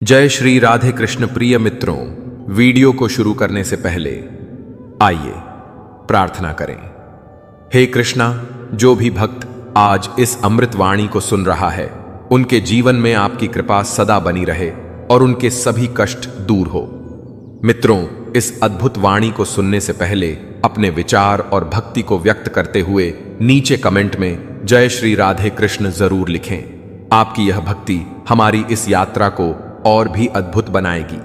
जय श्री राधे कृष्ण। प्रिय मित्रों, वीडियो को शुरू करने से पहले आइए प्रार्थना करें। हे कृष्णा, जो भी भक्त आज इस अमृत वाणी को सुन रहा है, उनके जीवन में आपकी कृपा सदा बनी रहे और उनके सभी कष्ट दूर हो। मित्रों, इस अद्भुत वाणी को सुनने से पहले अपने विचार और भक्ति को व्यक्त करते हुए नीचे कमेंट में जय श्री राधे कृष्ण जरूर लिखें। आपकी यह भक्ति हमारी इस यात्रा को और भी अद्भुत बनाएगी।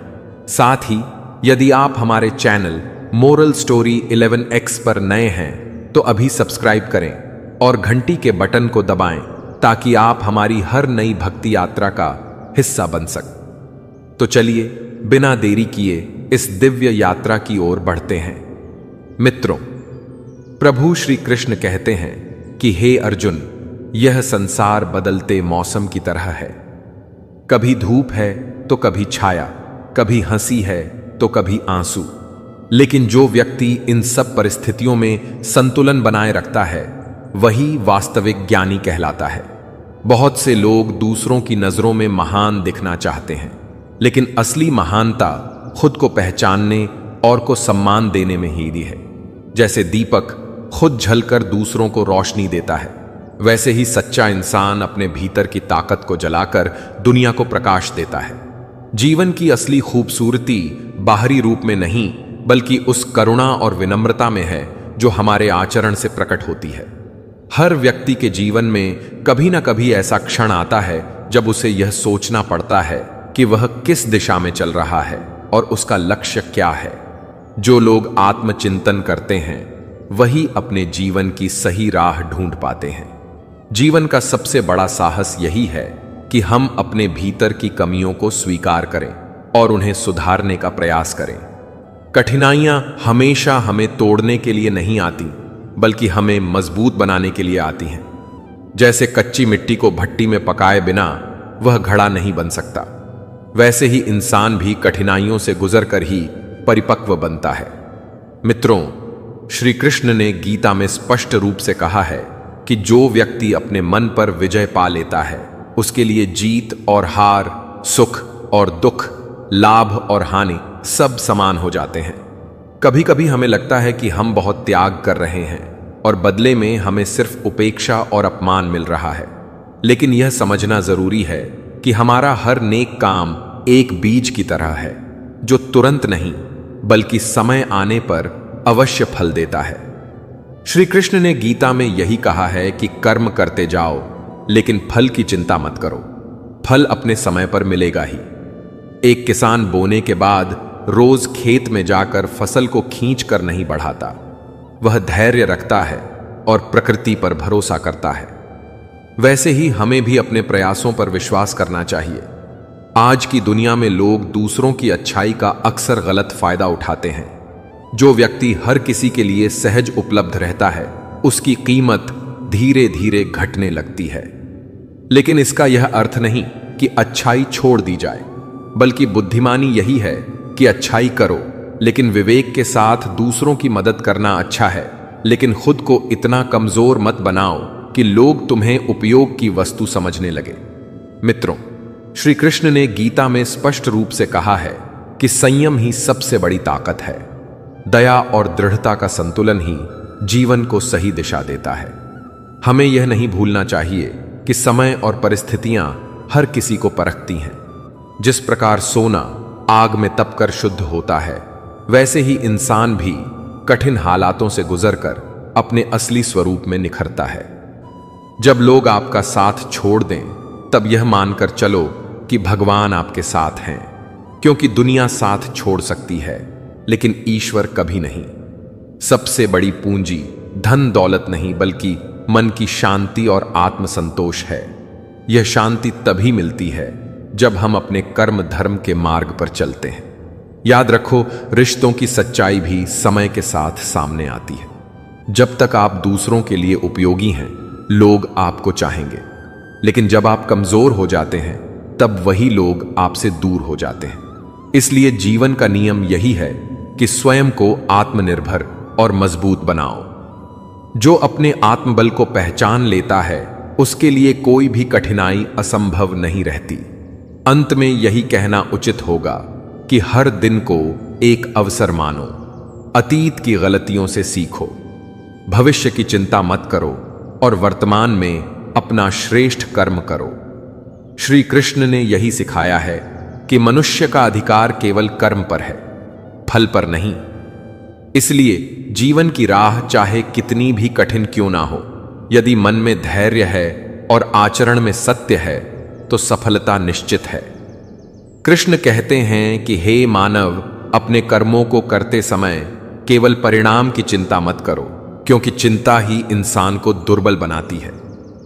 साथ ही यदि आप हमारे चैनल मोरल स्टोरी 11x पर नए हैं तो अभी सब्सक्राइब करें और घंटी के बटन को दबाएं ताकि आप हमारी हर नई भक्ति यात्रा का हिस्सा बन सकें। तो चलिए बिना देरी किए इस दिव्य यात्रा की ओर बढ़ते हैं। मित्रों, प्रभु श्री कृष्ण कहते हैं कि हे अर्जुन, यह संसार बदलते मौसम की तरह है। कभी धूप है तो कभी छाया, कभी हंसी है तो कभी आंसू। लेकिन जो व्यक्ति इन सब परिस्थितियों में संतुलन बनाए रखता है, वही वास्तविक ज्ञानी कहलाता है। बहुत से लोग दूसरों की नजरों में महान दिखना चाहते हैं, लेकिन असली महानता खुद को पहचानने और को सम्मान देने में ही है। जैसे दीपक खुद जलकर दूसरों को रोशनी देता है, वैसे ही सच्चा इंसान अपने भीतर की ताकत को जलाकर दुनिया को प्रकाश देता है। जीवन की असली खूबसूरती बाहरी रूप में नहीं, बल्कि उस करुणा और विनम्रता में है जो हमारे आचरण से प्रकट होती है। हर व्यक्ति के जीवन में कभी ना कभी ऐसा क्षण आता है जब उसे यह सोचना पड़ता है कि वह किस दिशा में चल रहा है और उसका लक्ष्य क्या है। जो लोग आत्मचिंतन करते हैं, वही अपने जीवन की सही राह ढूंढ पाते हैं। जीवन का सबसे बड़ा साहस यही है कि हम अपने भीतर की कमियों को स्वीकार करें और उन्हें सुधारने का प्रयास करें। कठिनाइयां हमेशा हमें तोड़ने के लिए नहीं आती, बल्कि हमें मजबूत बनाने के लिए आती हैं। जैसे कच्ची मिट्टी को भट्टी में पकाए बिना वह घड़ा नहीं बन सकता, वैसे ही इंसान भी कठिनाइयों से गुजरकर ही परिपक्व बनता है। मित्रों, श्री कृष्ण ने गीता में स्पष्ट रूप से कहा है कि जो व्यक्ति अपने मन पर विजय पा लेता है, उसके लिए जीत और हार, सुख और दुख, लाभ और हानि सब समान हो जाते हैं। कभी कभी हमें लगता है कि हम बहुत त्याग कर रहे हैं और बदले में हमें सिर्फ उपेक्षा और अपमान मिल रहा है। लेकिन यह समझना जरूरी है कि हमारा हर नेक काम एक बीज की तरह है, जो तुरंत नहीं बल्कि समय आने पर अवश्य फल देता है। श्री कृष्ण ने गीता में यही कहा है कि कर्म करते जाओ, लेकिन फल की चिंता मत करो, फल अपने समय पर मिलेगा ही। एक किसान बोने के बाद रोज खेत में जाकर फसल को खींच कर नहीं बढ़ाता, वह धैर्य रखता है और प्रकृति पर भरोसा करता है। वैसे ही हमें भी अपने प्रयासों पर विश्वास करना चाहिए। आज की दुनिया में लोग दूसरों की अच्छाई का अक्सर गलत फायदा उठाते हैं। जो व्यक्ति हर किसी के लिए सहज उपलब्ध रहता है, उसकी कीमत धीरे धीरे घटने लगती है। लेकिन इसका यह अर्थ नहीं कि अच्छाई छोड़ दी जाए, बल्कि बुद्धिमानी यही है कि अच्छाई करो, लेकिन विवेक के साथ दूसरों की मदद करना अच्छा है, लेकिन खुद को इतना कमजोर मत बनाओ कि लोग तुम्हें उपयोग की वस्तु समझने लगे। मित्रों, श्री कृष्ण ने गीता में स्पष्ट रूप से कहा है कि संयम ही सबसे बड़ी ताकत है। दया और दृढ़ता का संतुलन ही जीवन को सही दिशा देता है। हमें यह नहीं भूलना चाहिए कि समय और परिस्थितियां हर किसी को परखती हैं। जिस प्रकार सोना आग में तपकर शुद्ध होता है, वैसे ही इंसान भी कठिन हालातों से गुजरकर अपने असली स्वरूप में निखरता है। जब लोग आपका साथ छोड़ दें, तब यह मानकर चलो कि भगवान आपके साथ हैं, क्योंकि दुनिया साथ छोड़ सकती है, लेकिन ईश्वर कभी नहीं। सबसे बड़ी पूंजी धन दौलत नहीं, बल्कि मन की शांति और आत्मसंतोष है। यह शांति तभी मिलती है जब हम अपने कर्म धर्म के मार्ग पर चलते हैं। याद रखो, रिश्तों की सच्चाई भी समय के साथ सामने आती है। जब तक आप दूसरों के लिए उपयोगी हैं, लोग आपको चाहेंगे, लेकिन जब आप कमजोर हो जाते हैं, तब वही लोग आपसे दूर हो जाते हैं। इसलिए जीवन का नियम यही है कि स्वयं को आत्मनिर्भर और मजबूत बनाओ। जो अपने आत्मबल को पहचान लेता है, उसके लिए कोई भी कठिनाई असंभव नहीं रहती। अंत में यही कहना उचित होगा कि हर दिन को एक अवसर मानो, अतीत की गलतियों से सीखो, भविष्य की चिंता मत करो और वर्तमान में अपना श्रेष्ठ कर्म करो। श्री कृष्ण ने यही सिखाया है कि मनुष्य का अधिकार केवल कर्म पर है, फल पर नहीं। इसलिए जीवन की राह चाहे कितनी भी कठिन क्यों ना हो, यदि मन में धैर्य है और आचरण में सत्य है तो सफलता निश्चित है। कृष्ण कहते हैं कि हे मानव, अपने कर्मों को करते समय केवल परिणाम की चिंता मत करो, क्योंकि चिंता ही इंसान को दुर्बल बनाती है।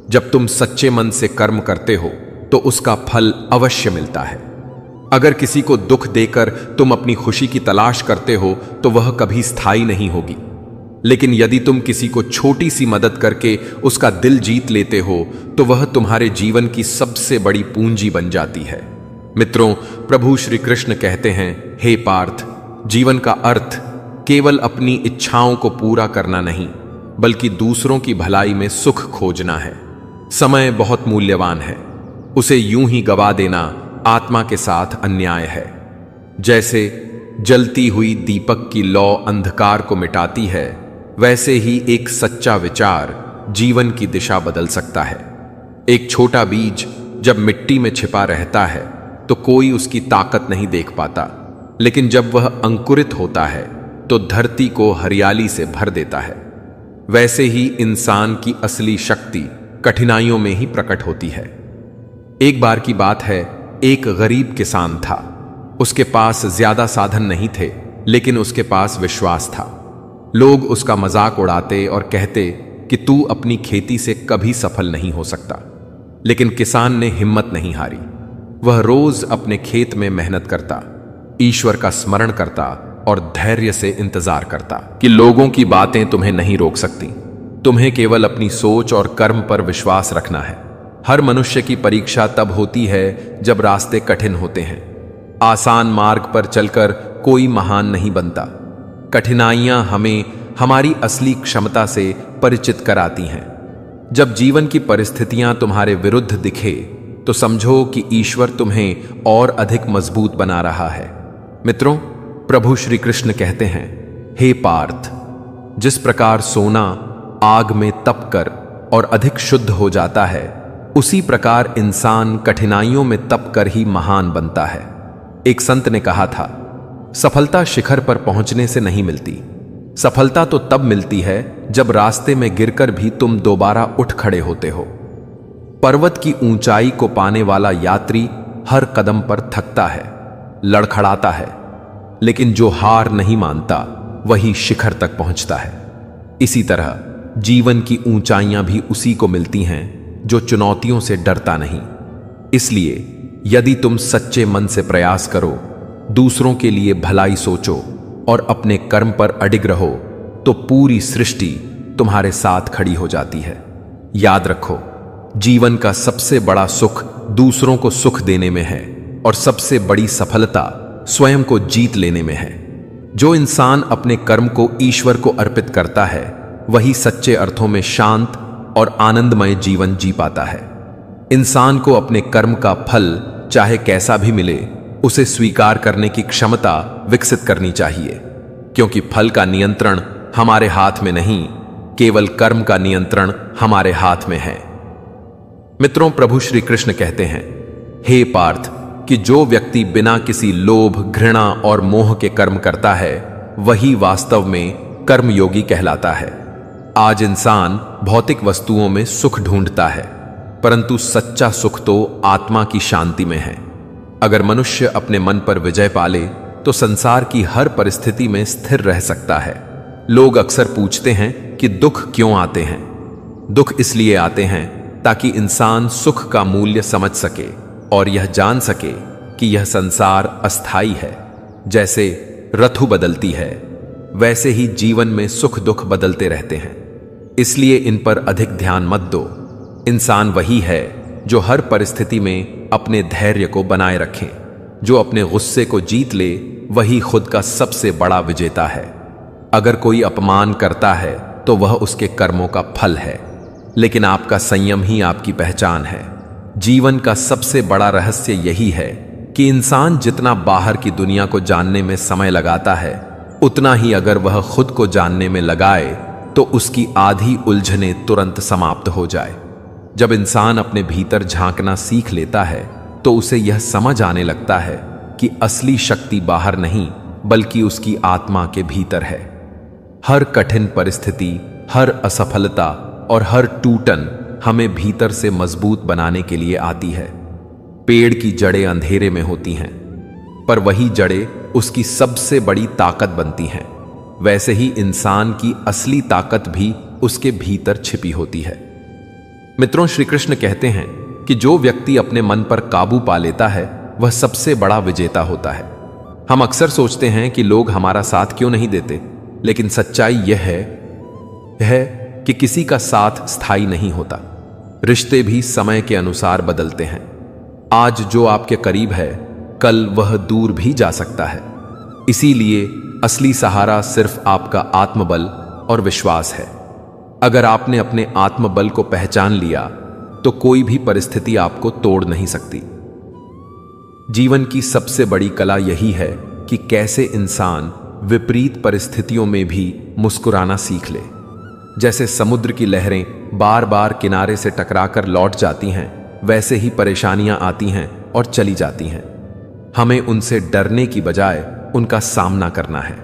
जब तुम सच्चे मन से कर्म करते हो तो उसका फल अवश्य मिलता है। अगर किसी को दुख देकर तुम अपनी खुशी की तलाश करते हो तो वह कभी स्थायी नहीं होगी, लेकिन यदि तुम किसी को छोटी सी मदद करके उसका दिल जीत लेते हो तो वह तुम्हारे जीवन की सबसे बड़ी पूंजी बन जाती है। मित्रों, प्रभु श्री कृष्ण कहते हैं, हे पार्थ, जीवन का अर्थ केवल अपनी इच्छाओं को पूरा करना नहीं, बल्कि दूसरों की भलाई में सुख खोजना है। समय बहुत मूल्यवान है, उसे यूं ही गवा देना आत्मा के साथ अन्याय है। जैसे जलती हुई दीपक की लौ अंधकार को मिटाती है, वैसे ही एक सच्चा विचार जीवन की दिशा बदल सकता है। एक छोटा बीज जब मिट्टी में छिपा रहता है तो कोई उसकी ताकत नहीं देख पाता, लेकिन जब वह अंकुरित होता है तो धरती को हरियाली से भर देता है। वैसे ही इंसान की असली शक्ति कठिनाइयों में ही प्रकट होती है। एक बार की बात है, एक गरीब किसान था। उसके पास ज्यादा साधन नहीं थे, लेकिन उसके पास विश्वास था। लोग उसका मजाक उड़ाते और कहते कि तू अपनी खेती से कभी सफल नहीं हो सकता, लेकिन किसान ने हिम्मत नहीं हारी। वह रोज अपने खेत में मेहनत करता, ईश्वर का स्मरण करता और धैर्य से इंतजार करता कि लोगों की बातें तुम्हें नहीं रोक सकती। तुम्हें केवल अपनी सोच और कर्म पर विश्वास रखना है। हर मनुष्य की परीक्षा तब होती है जब रास्ते कठिन होते हैं। आसान मार्ग पर चलकर कोई महान नहीं बनता। कठिनाइयां हमें हमारी असली क्षमता से परिचित कराती हैं। जब जीवन की परिस्थितियां तुम्हारे विरुद्ध दिखे तो समझो कि ईश्वर तुम्हें और अधिक मजबूत बना रहा है। मित्रों, प्रभु श्री कृष्ण कहते हैं, हे पार्थ, जिस प्रकार सोना आग में तपकर और अधिक शुद्ध हो जाता है, उसी प्रकार इंसान कठिनाइयों में तपकर ही महान बनता है। एक संत ने कहा था, सफलता शिखर पर पहुंचने से नहीं मिलती। सफलता तो तब मिलती है जब रास्ते में गिरकर भी तुम दोबारा उठ खड़े होते हो। पर्वत की ऊंचाई को पाने वाला यात्री हर कदम पर थकता है, लड़खड़ाता है, लेकिन जो हार नहीं मानता वही शिखर तक पहुंचता है। इसी तरह जीवन की ऊंचाइयां भी उसी को मिलती हैं जो चुनौतियों से डरता नहीं। इसलिए यदि तुम सच्चे मन से प्रयास करो, दूसरों के लिए भलाई सोचो और अपने कर्म पर अडिग रहो, तो पूरी सृष्टि तुम्हारे साथ खड़ी हो जाती है। याद रखो, जीवन का सबसे बड़ा सुख दूसरों को सुख देने में है और सबसे बड़ी सफलता स्वयं को जीत लेने में है। जो इंसान अपने कर्म को ईश्वर को अर्पित करता है, वही सच्चे अर्थों में शांत और आनंदमय जीवन जी पाता है। इंसान को अपने कर्म का फल चाहे कैसा भी मिले, उसे स्वीकार करने की क्षमता विकसित करनी चाहिए, क्योंकि फल का नियंत्रण हमारे हाथ में नहीं, केवल कर्म का नियंत्रण हमारे हाथ में है। मित्रों, प्रभु श्री कृष्ण कहते हैं, हे पार्थ, कि जो व्यक्ति बिना किसी लोभ, घृणा और मोह के कर्म करता है, वही वास्तव में कर्मयोगी कहलाता है। आज इंसान भौतिक वस्तुओं में सुख ढूंढता है, परंतु सच्चा सुख तो आत्मा की शांति में है। अगर मनुष्य अपने मन पर विजय पाले तो संसार की हर परिस्थिति में स्थिर रह सकता है। लोग अक्सर पूछते हैं कि दुख क्यों आते हैं। दुख इसलिए आते हैं ताकि इंसान सुख का मूल्य समझ सके और यह जान सके कि यह संसार अस्थाई है। जैसे ऋतु बदलती है, वैसे ही जीवन में सुख दुख बदलते रहते हैं। इसलिए इन पर अधिक ध्यान मत दो। इंसान वही है जो हर परिस्थिति में अपने धैर्य को बनाए रखे। जो अपने गुस्से को जीत ले, वही खुद का सबसे बड़ा विजेता है। अगर कोई अपमान करता है तो वह उसके कर्मों का फल है, लेकिन आपका संयम ही आपकी पहचान है। जीवन का सबसे बड़ा रहस्य यही है कि इंसान जितना बाहर की दुनिया को जानने में समय लगाता है, उतना ही अगर वह खुद को जानने में लगाए तो उसकी आधी उलझने तुरंत समाप्त हो जाए। जब इंसान अपने भीतर झांकना सीख लेता है तो उसे यह समझ आने लगता है कि असली शक्ति बाहर नहीं बल्कि उसकी आत्मा के भीतर है। हर कठिन परिस्थिति, हर असफलता और हर टूटन हमें भीतर से मजबूत बनाने के लिए आती है। पेड़ की जड़ें अंधेरे में होती हैं, पर वही जड़ें उसकी सबसे बड़ी ताकत बनती हैं। वैसे ही इंसान की असली ताकत भी उसके भीतर छिपी होती है। मित्रों, श्री कृष्ण कहते हैं कि जो व्यक्ति अपने मन पर काबू पा लेता है वह सबसे बड़ा विजेता होता है। हम अक्सर सोचते हैं कि लोग हमारा साथ क्यों नहीं देते, लेकिन सच्चाई यह है कि किसी का साथ स्थायी नहीं होता। रिश्ते भी समय के अनुसार बदलते हैं। आज जो आपके करीब है, कल वह दूर भी जा सकता है। इसीलिए असली सहारा सिर्फ आपका आत्मबल और विश्वास है। अगर आपने अपने आत्मबल को पहचान लिया तो कोई भी परिस्थिति आपको तोड़ नहीं सकती। जीवन की सबसे बड़ी कला यही है कि कैसे इंसान विपरीत परिस्थितियों में भी मुस्कुराना सीख ले। जैसे समुद्र की लहरें बार बार किनारे से टकराकर लौट जाती हैं, वैसे ही परेशानियां आती हैं और चली जाती हैं। हमें उनसे डरने की बजाय उनका सामना करना है।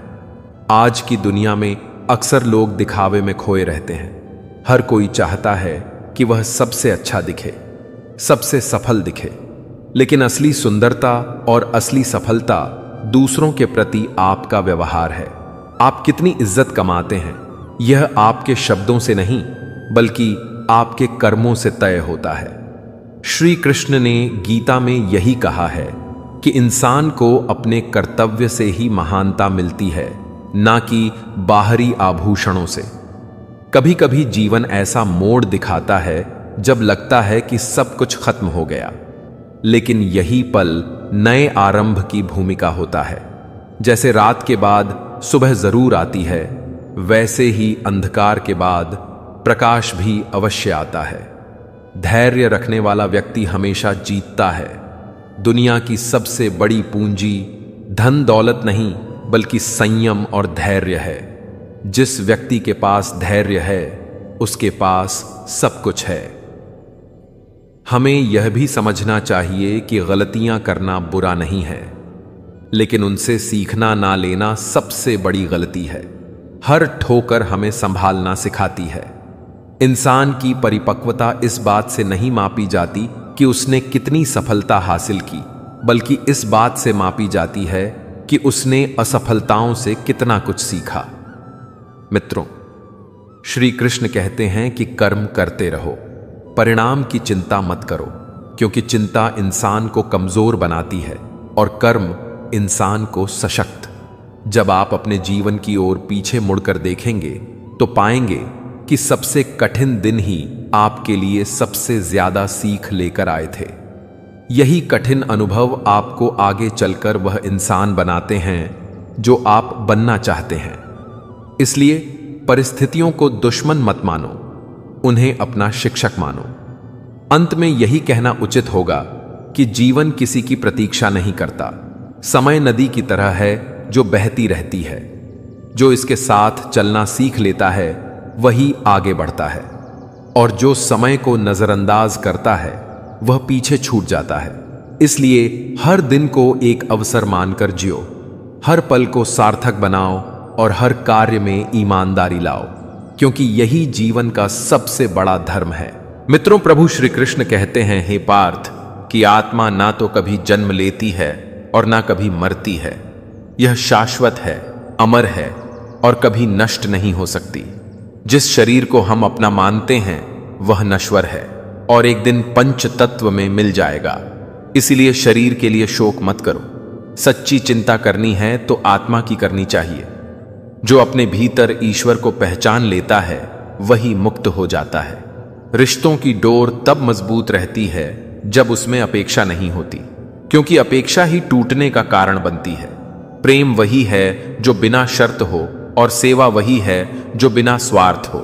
आज की दुनिया में अक्सर लोग दिखावे में खोए रहते हैं। हर कोई चाहता है कि वह सबसे अच्छा दिखे, सबसे सफल दिखे, लेकिन असली सुंदरता और असली सफलता दूसरों के प्रति आपका व्यवहार है। आप कितनी इज्जत कमाते हैं, यह आपके शब्दों से नहीं बल्कि आपके कर्मों से तय होता है। श्री कृष्ण ने गीता में यही कहा है कि इंसान को अपने कर्तव्य से ही महानता मिलती है, ना कि बाहरी आभूषणों से। कभी कभी जीवन ऐसा मोड़ दिखाता है जब लगता है कि सब कुछ खत्म हो गया, लेकिन यही पल नए आरंभ की भूमिका होता है। जैसे रात के बाद सुबह जरूर आती है, वैसे ही अंधकार के बाद प्रकाश भी अवश्य आता है। धैर्य रखने वाला व्यक्ति हमेशा जीतता है। दुनिया की सबसे बड़ी पूंजी धन दौलत नहीं बल्कि संयम और धैर्य है। जिस व्यक्ति के पास धैर्य है उसके पास सब कुछ है। हमें यह भी समझना चाहिए कि गलतियां करना बुरा नहीं है, लेकिन उनसे सीखना ना लेना सबसे बड़ी गलती है। हर ठोकर हमें संभालना सिखाती है। इंसान की परिपक्वता इस बात से नहीं मापी जाती कि उसने कितनी सफलता हासिल की, बल्कि इस बात से मापी जाती है कि उसने असफलताओं से कितना कुछ सीखा। मित्रों, श्री कृष्ण कहते हैं कि कर्म करते रहो, परिणाम की चिंता मत करो, क्योंकि चिंता इंसान को कमजोर बनाती है और कर्म इंसान को सशक्त। जब आप अपने जीवन की ओर पीछे मुड़कर देखेंगे तो पाएंगे कि सबसे कठिन दिन ही आपके लिए सबसे ज्यादा सीख लेकर आए थे। यही कठिन अनुभव आपको आगे चलकर वह इंसान बनाते हैं जो आप बनना चाहते हैं। इसलिए परिस्थितियों को दुश्मन मत मानो, उन्हें अपना शिक्षक मानो। अंत में यही कहना उचित होगा कि जीवन किसी की प्रतीक्षा नहीं करता। समय नदी की तरह है जो बहती रहती है। जो इसके साथ चलना सीख लेता है वही आगे बढ़ता है, और जो समय को नजरअंदाज करता है वह पीछे छूट जाता है। इसलिए हर दिन को एक अवसर मानकर जियो, हर पल को सार्थक बनाओ और हर कार्य में ईमानदारी लाओ, क्योंकि यही जीवन का सबसे बड़ा धर्म है। मित्रों, प्रभु श्री कृष्ण कहते हैं, हे पार्थ, कि आत्मा ना तो कभी जन्म लेती है और ना कभी मरती है। यह शाश्वत है, अमर है और कभी नष्ट नहीं हो सकती। जिस शरीर को हम अपना मानते हैं वह नश्वर है और एक दिन पंच तत्व में मिल जाएगा। इसलिए शरीर के लिए शोक मत करो। सच्ची चिंता करनी है तो आत्मा की करनी चाहिए। जो अपने भीतर ईश्वर को पहचान लेता है वही मुक्त हो जाता है। रिश्तों की डोर तब मजबूत रहती है जब उसमें अपेक्षा नहीं होती, क्योंकि अपेक्षा ही टूटने का कारण बनती है। प्रेम वही है जो बिना शर्त हो और सेवा वही है जो बिना स्वार्थ हो।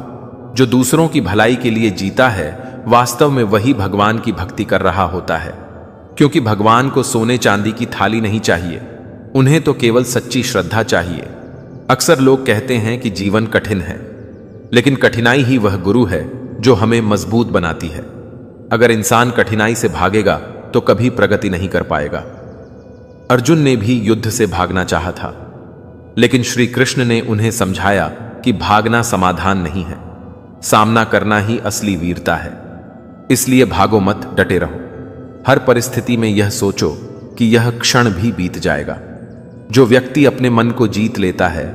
जो दूसरों की भलाई के लिए जीता है वास्तव में वही भगवान की भक्ति कर रहा होता है, क्योंकि भगवान को सोने चांदी की थाली नहीं चाहिए, उन्हें तो केवल सच्ची श्रद्धा चाहिए। अक्सर लोग कहते हैं कि जीवन कठिन है, लेकिन कठिनाई ही वह गुरु है जो हमें मजबूत बनाती है। अगर इंसान कठिनाई से भागेगा तो कभी प्रगति नहीं कर पाएगा। अर्जुन ने भी युद्ध से भागना चाहा था, लेकिन श्री कृष्ण ने उन्हें समझाया कि भागना समाधान नहीं है, सामना करना ही असली वीरता है। इसलिए भागो मत, डटे रहो। हर परिस्थिति में यह सोचो कि यह क्षण भी बीत जाएगा। जो व्यक्ति अपने मन को जीत लेता है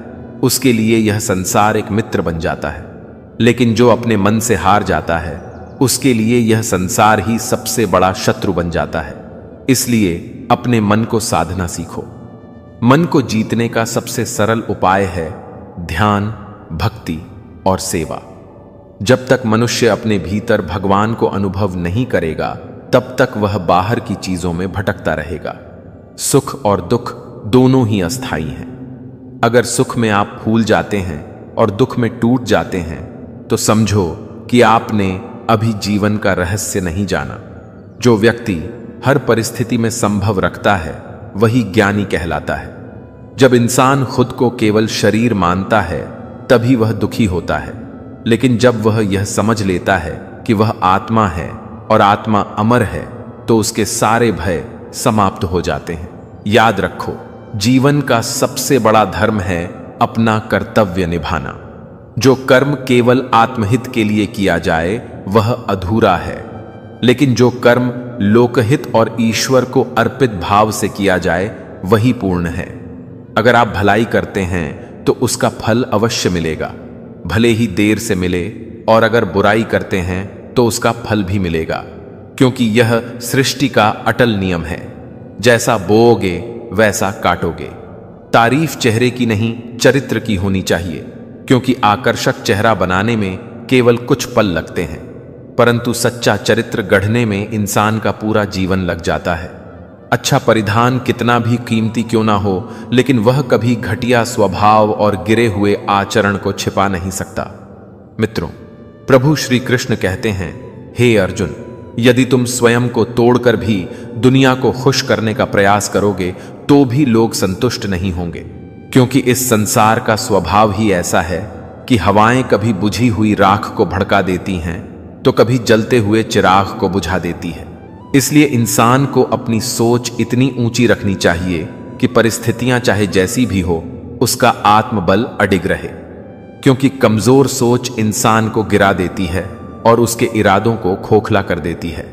उसके लिए यह संसार एक मित्र बन जाता है, लेकिन जो अपने मन से हार जाता है उसके लिए यह संसार ही सबसे बड़ा शत्रु बन जाता है। इसलिए अपने मन को साधना सीखो। मन को जीतने का सबसे सरल उपाय है ध्यान, भक्ति और सेवा। जब तक मनुष्य अपने भीतर भगवान को अनुभव नहीं करेगा, तब तक वह बाहर की चीजों में भटकता रहेगा। सुख और दुख दोनों ही अस्थायी हैं। अगर सुख में आप फूल जाते हैं और दुख में टूट जाते हैं, तो समझो कि आपने अभी जीवन का रहस्य नहीं जाना। जो व्यक्ति हर परिस्थिति में संभव रखता है वही ज्ञानी कहलाता है। जब इंसान खुद को केवल शरीर मानता है तभी वह दुखी होता है, लेकिन जब वह यह समझ लेता है कि वह आत्मा है और आत्मा अमर है, तो उसके सारे भय समाप्त हो जाते हैं। याद रखो, जीवन का सबसे बड़ा धर्म है अपना कर्तव्य निभाना। जो कर्म केवल आत्महित के लिए किया जाए वह अधूरा है, लेकिन जो कर्म लोकहित और ईश्वर को अर्पित भाव से किया जाए वही पूर्ण है। अगर आप भलाई करते हैं तो उसका फल अवश्य मिलेगा, भले ही देर से मिले, और अगर बुराई करते हैं तो उसका फल भी मिलेगा, क्योंकि यह सृष्टि का अटल नियम है। जैसा बोओगे वैसा काटोगे। तारीफ चेहरे की नहीं, चरित्र की होनी चाहिए, क्योंकि आकर्षक चेहरा बनाने में केवल कुछ पल लगते हैं, परंतु सच्चा चरित्र गढ़ने में इंसान का पूरा जीवन लग जाता है। अच्छा परिधान कितना भी कीमती क्यों ना हो, लेकिन वह कभी घटिया स्वभाव और गिरे हुए आचरण को छिपा नहीं सकता। मित्रों, प्रभु श्री कृष्ण कहते हैं, हे अर्जुन, यदि तुम स्वयं को तोड़कर भी दुनिया को खुश करने का प्रयास करोगे तो भी लोग संतुष्ट नहीं होंगे, क्योंकि इस संसार का स्वभाव ही ऐसा है कि हवाएं कभी बुझी हुई राख को भड़का देती हैं तो कभी जलते हुए चिराग को बुझा देती है। इसलिए इंसान को अपनी सोच इतनी ऊंची रखनी चाहिए कि परिस्थितियां चाहे जैसी भी हो, उसका आत्मबल अडिग रहे, क्योंकि कमजोर सोच इंसान को गिरा देती है और उसके इरादों को खोखला कर देती है।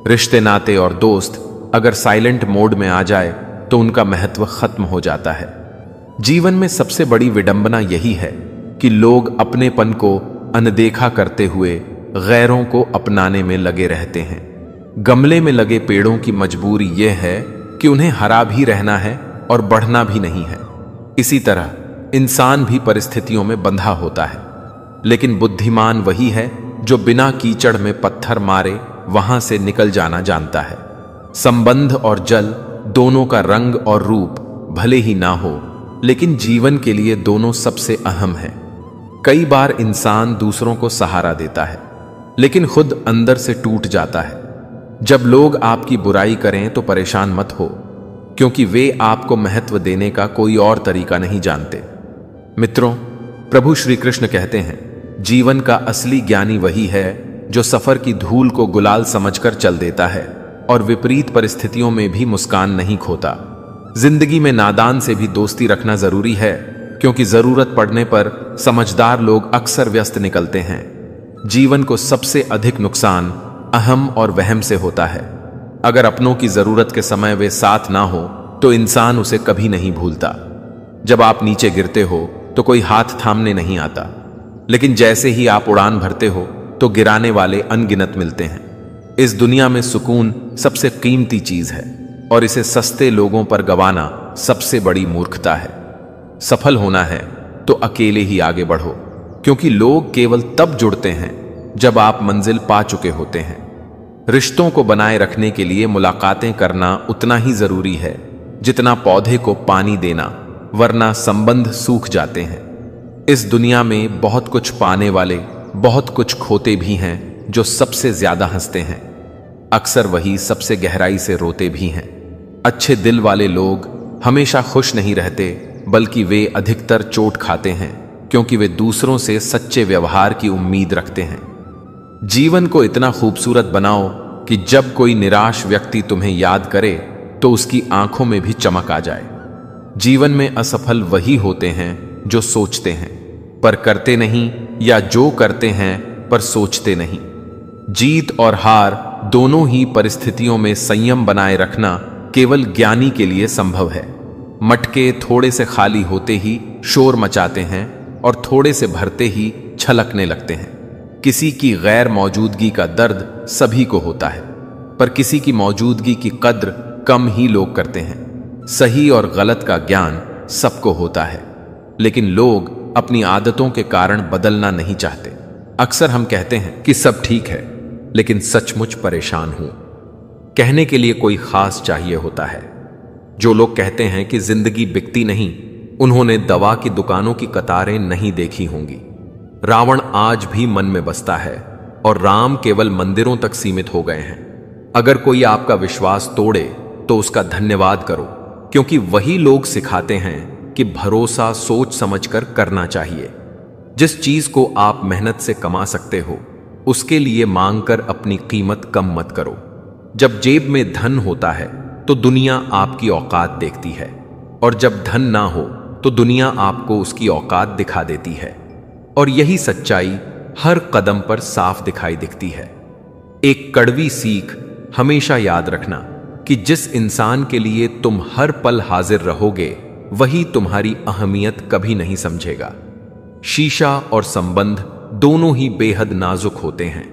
रिश्ते नाते और दोस्त अगर साइलेंट मोड में आ जाए तो उनका महत्व खत्म हो जाता है। जीवन में सबसे बड़ी विडंबना यही है कि लोग अपनेपन को अनदेखा करते हुए गैरों को अपनाने में लगे रहते हैं। गमले में लगे पेड़ों की मजबूरी यह है कि उन्हें हरा भी रहना है और बढ़ना भी नहीं है। इसी तरह इंसान भी परिस्थितियों में बंधा होता है, लेकिन बुद्धिमान वही है जो बिना कीचड़ में पत्थर मारे वहां से निकल जाना जानता है। संबंध और जल दोनों का रंग और रूप भले ही ना हो, लेकिन जीवन के लिए दोनों सबसे अहम है। कई बार इंसान दूसरों को सहारा देता है, लेकिन खुद अंदर से टूट जाता है। जब लोग आपकी बुराई करें तो परेशान मत हो, क्योंकि वे आपको महत्व देने का कोई और तरीका नहीं जानते। मित्रों, प्रभु श्री कृष्ण कहते हैं, जीवन का असली ज्ञानी वही है जो सफर की धूल को गुलाल समझकर चल देता है और विपरीत परिस्थितियों में भी मुस्कान नहीं खोता। जिंदगी में नादान से भी दोस्ती रखना जरूरी है, क्योंकि जरूरत पड़ने पर समझदार लोग अक्सर व्यस्त निकलते हैं। जीवन को सबसे अधिक नुकसान अहम और वहम से होता है। अगर अपनों की जरूरत के समय वे साथ ना हो तो इंसान उसे कभी नहीं भूलता। जब आप नीचे गिरते हो तो कोई हाथ थामने नहीं आता, लेकिन जैसे ही आप उड़ान भरते हो तो गिराने वाले अनगिनत मिलते हैं। इस दुनिया में सुकून सबसे कीमती चीज है और इसे सस्ते लोगों पर गंवाना सबसे बड़ी मूर्खता है। सफल होना है तो अकेले ही आगे बढ़ो, क्योंकि लोग केवल तब जुड़ते हैं जब आप मंजिल पा चुके होते हैं। रिश्तों को बनाए रखने के लिए मुलाकातें करना उतना ही जरूरी है जितना पौधे को पानी देना, वरना संबंध सूख जाते हैं। इस दुनिया में बहुत कुछ पाने वाले बहुत कुछ खोते भी हैं, जो सबसे ज्यादा हंसते हैं, अक्सर वही सबसे गहराई से रोते भी हैं। अच्छे दिल वाले लोग हमेशा खुश नहीं रहते, बल्कि वे अधिकतर चोट खाते हैं, क्योंकि वे दूसरों से सच्चे व्यवहार की उम्मीद रखते हैं। जीवन को इतना खूबसूरत बनाओ कि जब कोई निराश व्यक्ति तुम्हें याद करे तो उसकी आंखों में भी चमक आ जाए। जीवन में असफल वही होते हैं जो सोचते हैं पर करते नहीं, या जो करते हैं पर सोचते नहीं। जीत और हार दोनों ही परिस्थितियों में संयम बनाए रखना केवल ज्ञानी के लिए संभव है। मटके थोड़े से खाली होते ही शोर मचाते हैं और थोड़े से भरते ही छलकने लगते हैं। किसी की गैर मौजूदगी का दर्द सभी को होता है, पर किसी की मौजूदगी की कद्र कम ही लोग करते हैं। सही और गलत का ज्ञान सबको होता है, लेकिन लोग अपनी आदतों के कारण बदलना नहीं चाहते। अक्सर हम कहते हैं कि सब ठीक है, लेकिन सचमुच परेशान हूं। कहने के लिए कोई खास चाहिए होता है। जो लोग कहते हैं कि जिंदगी बिकती नहीं, उन्होंने दवा की दुकानों की कतारें नहीं देखी होंगी। रावण आज भी मन में बसता है और राम केवल मंदिरों तक सीमित हो गए हैं। अगर कोई आपका विश्वास तोड़े तो उसका धन्यवाद करो, क्योंकि वही लोग सिखाते हैं कि भरोसा सोच समझकर करना चाहिए। जिस चीज को आप मेहनत से कमा सकते हो, उसके लिए मांगकर अपनी कीमत कम मत करो। जब जेब में धन होता है तो दुनिया आपकी औकात देखती है, और जब धन ना हो तो दुनिया आपको उसकी औकात दिखा देती है। और यही सच्चाई हर कदम पर साफ दिखाई दिखती है। एक कड़वी सीख हमेशा याद रखना कि जिस इंसान के लिए तुम हर पल हाजिर रहोगे, वही तुम्हारी अहमियत कभी नहीं समझेगा। शीशा और संबंध दोनों ही बेहद नाजुक होते हैं,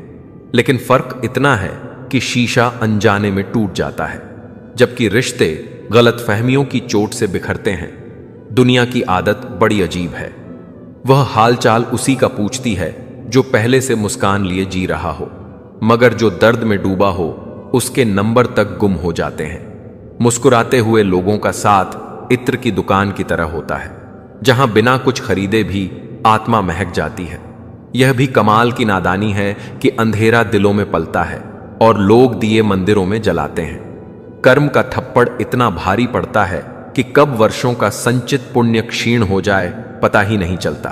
लेकिन फर्क इतना है कि शीशा अनजाने में टूट जाता है, जबकि रिश्ते गलतफहमियों की चोट से बिखरते हैं। दुनिया की आदत बड़ी अजीब है। वह हालचाल उसी का पूछती है जो पहले से मुस्कान लिए जी रहा हो, मगर जो दर्द में डूबा हो उसके नंबर तक गुम हो जाते हैं। मुस्कुराते हुए लोगों का साथ इत्र की दुकान की तरह होता है, जहां बिना कुछ खरीदे भी आत्मा महक जाती है। यह भी कमाल की नादानी है कि अंधेरा दिलों में पलता है और लोग दिए मंदिरों में जलाते हैं। कर्म का थप्पड़ इतना भारी पड़ता है कि कब वर्षों का संचित पुण्य क्षीण हो जाए पता ही नहीं चलता,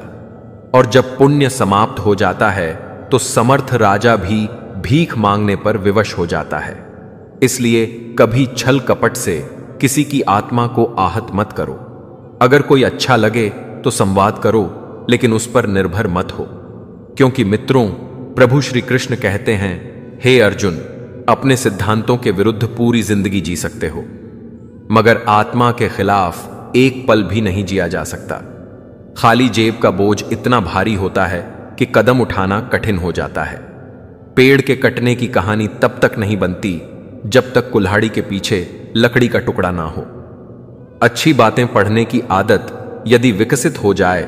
और जब पुण्य समाप्त हो जाता है तो समर्थ राजा भी भीख मांगने पर विवश हो जाता है। इसलिए कभी छल कपट से किसी की आत्मा को आहत मत करो। अगर कोई अच्छा लगे तो संवाद करो, लेकिन उस पर निर्भर मत हो, क्योंकि मित्रों, प्रभु श्री कृष्ण कहते हैं, हे अर्जुन, अपने सिद्धांतों के विरुद्ध पूरी जिंदगी जी सकते हो, मगर आत्मा के खिलाफ एक पल भी नहीं जिया जा सकता। खाली जेब का बोझ इतना भारी होता है कि कदम उठाना कठिन हो जाता है। पेड़ के कटने की कहानी तब तक नहीं बनती जब तक कुल्हाड़ी के पीछे लकड़ी का टुकड़ा ना हो। अच्छी बातें पढ़ने की आदत यदि विकसित हो जाए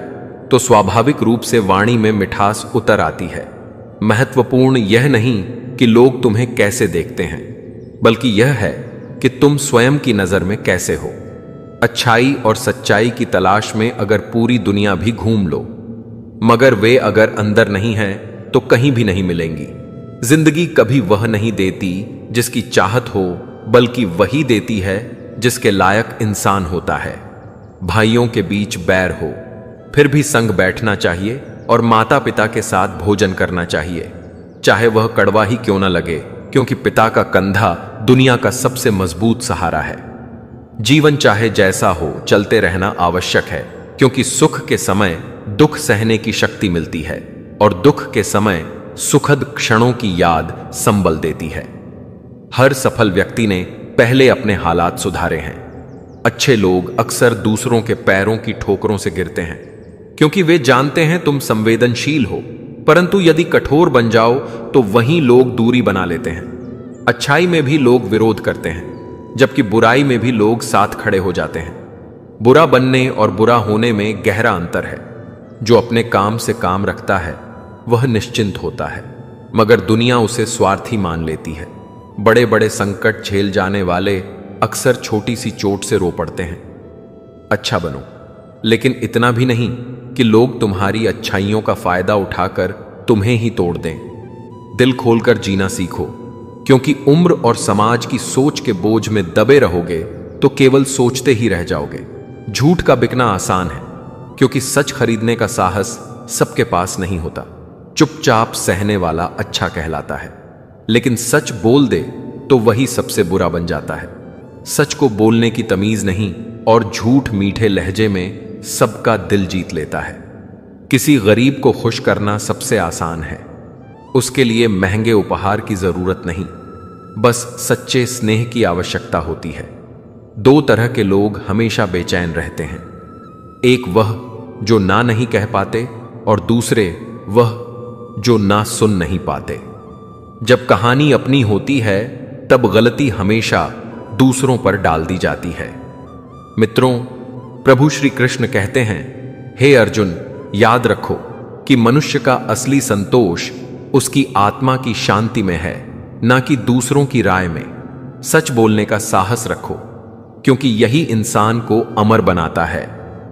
तो स्वाभाविक रूप से वाणी में मिठास उतर आती है। महत्वपूर्ण यह नहीं कि लोग तुम्हें कैसे देखते हैं, बल्कि यह है कि तुम स्वयं की नजर में कैसे हो। अच्छाई और सच्चाई की तलाश में अगर पूरी दुनिया भी घूम लो, मगर वे अगर अंदर नहीं हैं तो कहीं भी नहीं मिलेंगी। जिंदगी कभी वह नहीं देती जिसकी चाहत हो, बल्कि वही देती है जिसके लायक इंसान होता है। भाइयों के बीच बैर हो, फिर भी संग बैठना चाहिए और माता पिता के साथ भोजन करना चाहिए, चाहे वह कड़वा ही क्यों न लगे, क्योंकि पिता का कंधा दुनिया का सबसे मजबूत सहारा है। जीवन चाहे जैसा हो, चलते रहना आवश्यक है, क्योंकि सुख के समय दुख सहने की शक्ति मिलती है और दुख के समय सुखद क्षणों की याद संबल देती है। हर सफल व्यक्ति ने पहले अपने हालात सुधारे हैं। अच्छे लोग अक्सर दूसरों के पैरों की ठोकरों से गिरते हैं, क्योंकि वे जानते हैं तुम संवेदनशील हो, परंतु यदि कठोर बन जाओ तो वहीं लोग दूरी बना लेते हैं। अच्छाई में भी लोग विरोध करते हैं, जबकि बुराई में भी लोग साथ खड़े हो जाते हैं। बुरा बनने और बुरा होने में गहरा अंतर है। जो अपने काम से काम रखता है वह निश्चिंत होता है, मगर दुनिया उसे स्वार्थी मान लेती है। बड़े बड़े संकट झेल जाने वाले अक्सर छोटी सी चोट से रो पड़ते हैं। अच्छा बनो, लेकिन इतना भी नहीं कि लोग तुम्हारी अच्छाइयों का फायदा उठाकर तुम्हें ही तोड़ दें। दिल खोलकर जीना सीखो, क्योंकि उम्र और समाज की सोच के बोझ में दबे रहोगे तो केवल सोचते ही रह जाओगे। झूठ का बिकना आसान है, क्योंकि सच खरीदने का साहस सबके पास नहीं होता। चुपचाप सहने वाला अच्छा कहलाता है, लेकिन सच बोल दे तो वही सबसे बुरा बन जाता है। सच को बोलने की तमीज नहीं और झूठ मीठे लहजे में सबका दिल जीत लेता है। किसी गरीब को खुश करना सबसे आसान है। उसके लिए महंगे उपहार की जरूरत नहीं, बस सच्चे स्नेह की आवश्यकता होती है। दो तरह के लोग हमेशा बेचैन रहते हैं, एक वह जो ना नहीं कह पाते और दूसरे वह जो ना सुन नहीं पाते। जब कहानी अपनी होती है तब गलती हमेशा दूसरों पर डाल दी जाती है। मित्रों, प्रभु श्री कृष्ण कहते हैं, हे अर्जुन, याद रखो कि मनुष्य का असली संतोष उसकी आत्मा की शांति में है, ना कि दूसरों की राय में। सच बोलने का साहस रखो, क्योंकि यही इंसान को अमर बनाता है।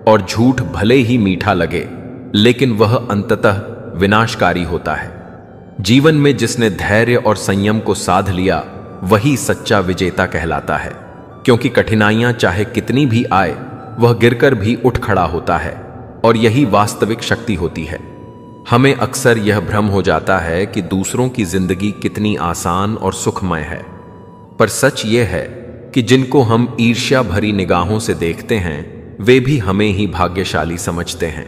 और झूठ भले ही मीठा लगे, लेकिन वह अंततः विनाशकारी होता है। जीवन में जिसने धैर्य और संयम को साध लिया वही सच्चा विजेता कहलाता है, क्योंकि कठिनाइयां चाहे कितनी भी आए वह गिरकर भी उठ खड़ा होता है, और यही वास्तविक शक्ति होती है। हमें अक्सर यह भ्रम हो जाता है कि दूसरों की जिंदगी कितनी आसान और सुखमय है, पर सच यह है कि जिनको हम ईर्ष्या भरी निगाहों से देखते हैं वे भी हमें ही भाग्यशाली समझते हैं।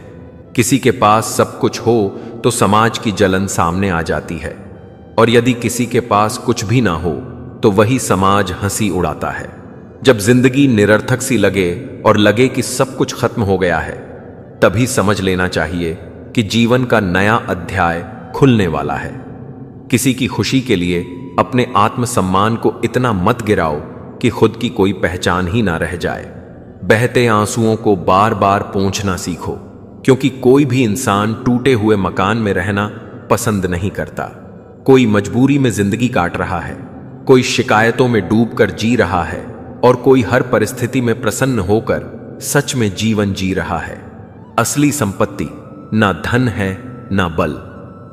किसी के पास सब कुछ हो तो समाज की जलन सामने आ जाती है, और यदि किसी के पास कुछ भी ना हो तो वही समाज हंसी उड़ाता है। जब जिंदगी निरर्थक सी लगे और लगे कि सब कुछ खत्म हो गया है, तभी समझ लेना चाहिए कि जीवन का नया अध्याय खुलने वाला है। किसी की खुशी के लिए अपने आत्मसम्मान को इतना मत गिराओ कि खुद की कोई पहचान ही ना रह जाए। बहते आंसुओं को बार बार पोंछना सीखो, क्योंकि कोई भी इंसान टूटे हुए मकान में रहना पसंद नहीं करता। कोई मजबूरी में जिंदगी काट रहा है, कोई शिकायतों में डूबकर जी रहा है, और कोई हर परिस्थिति में प्रसन्न होकर सच में जीवन जी रहा है। असली संपत्ति ना धन है ना बल,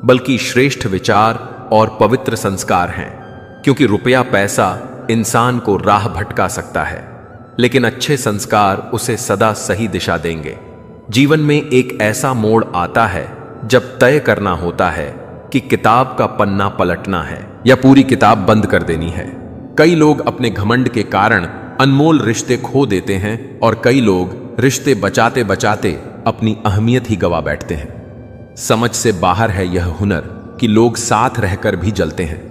बल्कि श्रेष्ठ विचार और पवित्र संस्कार हैं। क्योंकि रुपया पैसा इंसान को राह भटका सकता है, लेकिन अच्छे संस्कार उसे सदा सही दिशा देंगे। जीवन में एक ऐसा मोड़ आता है जब तय करना होता है कि किताब का पन्ना पलटना है या पूरी किताब बंद कर देनी है। कई लोग अपने घमंड के कारण अनमोल रिश्ते खो देते हैं, और कई लोग रिश्ते बचाते बचाते अपनी अहमियत ही गवा बैठते हैं। समझ से बाहर है यह हुनर कि लोग साथ रहकर भी जलते हैं,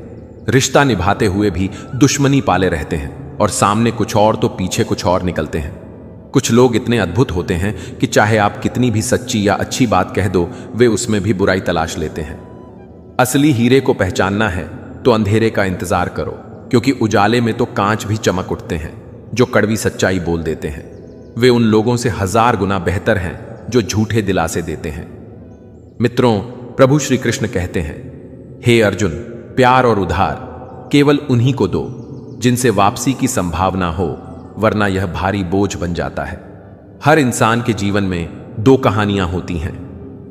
रिश्ता निभाते हुए भी दुश्मनी पाले रहते हैं, और सामने कुछ और तो पीछे कुछ और निकलते हैं। कुछ लोग इतने अद्भुत होते हैं कि चाहे आप कितनी भी सच्ची या अच्छी बात कह दो, वे उसमें भी बुराई तलाश लेते हैं। असली हीरे को पहचानना है तो अंधेरे का इंतजार करो, क्योंकि उजाले में तो कांच भी चमक उठते हैं जो कड़वी सच्चाई बोल देते हैं। वे उन लोगों से 1000 गुना बेहतर हैं जो झूठे दिलासे देते हैं। मित्रों, प्रभु श्री कृष्ण कहते हैं, हे अर्जुन, प्यार और उधार केवल उन्हीं को दो जिनसे वापसी की संभावना हो, वरना यह भारी बोझ बन जाता है। हर इंसान के जीवन में 2 कहानियां होती हैं,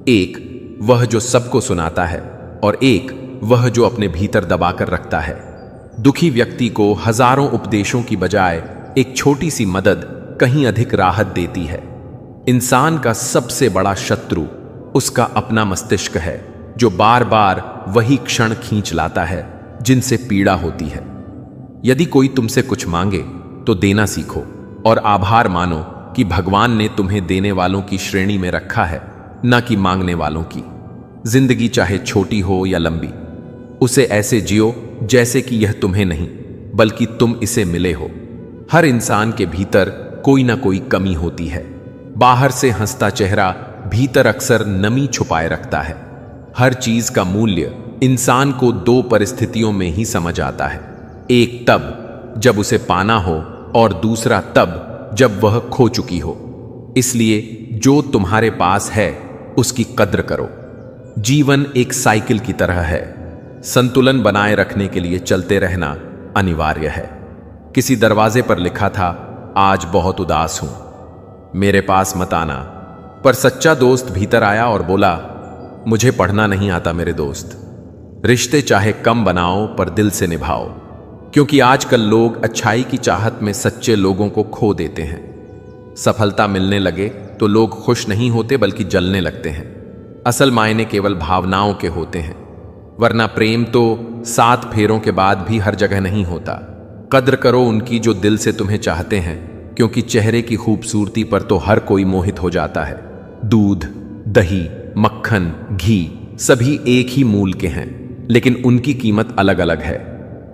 एक वह जो सबको सुनाता है और एक वह जो अपने भीतर दबाकर रखता है। दुखी व्यक्ति को हजारों उपदेशों की बजाय एक छोटी सी मदद कहीं अधिक राहत देती है। इंसान का सबसे बड़ा शत्रु उसका अपना मस्तिष्क है, जो बार बार वही क्षण खींच लाता है जिनसे पीड़ा होती है। यदि कोई तुमसे कुछ मांगे तो देना सीखो, और आभार मानो कि भगवान ने तुम्हें देने वालों की श्रेणी में रखा है, ना कि मांगने वालों की। जिंदगी चाहे छोटी हो या लंबी, उसे ऐसे जियो जैसे कि यह तुम्हें नहीं बल्कि तुम इसे मिले हो। हर इंसान के भीतर कोई ना कोई कमी होती है। बाहर से हंसता चेहरा भीतर अक्सर नमी छुपाए रखता है। हर चीज का मूल्य इंसान को 2 परिस्थितियों में ही समझ आता है, एक तब जब उसे पाना हो और दूसरा तब जब वह खो चुकी हो। इसलिए जो तुम्हारे पास है उसकी कद्र करो। जीवन एक साइकिल की तरह है, संतुलन बनाए रखने के लिए चलते रहना अनिवार्य है। किसी दरवाजे पर लिखा था, आज बहुत उदास हूं, मेरे पास मत आना। पर सच्चा दोस्त भीतर आया और बोला, मुझे पढ़ना नहीं आता मेरे दोस्त, रिश्ते चाहे कम बनाओ पर दिल से निभाओ, क्योंकि आजकल लोग अच्छाई की चाहत में सच्चे लोगों को खो देते हैं। सफलता मिलने लगे तो लोग खुश नहीं होते बल्कि जलने लगते हैं। असल मायने केवल भावनाओं के होते हैं, वरना प्रेम तो 7 फेरों के बाद भी हर जगह नहीं होता। कद्र करो उनकी जो दिल से तुम्हें चाहते हैं, क्योंकि चेहरे की खूबसूरती पर तो हर कोई मोहित हो जाता है। दूध, दही, मक्खन, घी सभी एक ही मूल के हैं, लेकिन उनकी कीमत अलग अलग है।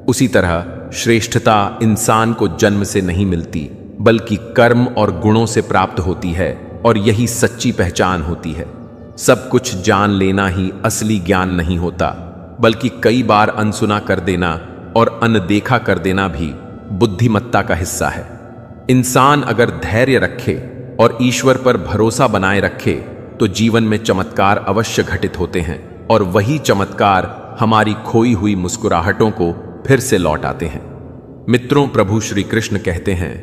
उसी तरह श्रेष्ठता इंसान को जन्म से नहीं मिलती, बल्कि कर्म और गुणों से प्राप्त होती है, और यही सच्ची पहचान होती है। सब कुछ जान लेना ही असली ज्ञान नहीं होता, बल्कि कई बार अनसुना कर देना और अनदेखा कर देना भी बुद्धिमत्ता का हिस्सा है। इंसान अगर धैर्य रखे और ईश्वर पर भरोसा बनाए रखे तो जीवन में चमत्कार अवश्य घटित होते हैं, और वही चमत्कार हमारी खोई हुई मुस्कुराहटों को फिर से लौट आते हैं। मित्रों, प्रभु श्री कृष्ण कहते हैं,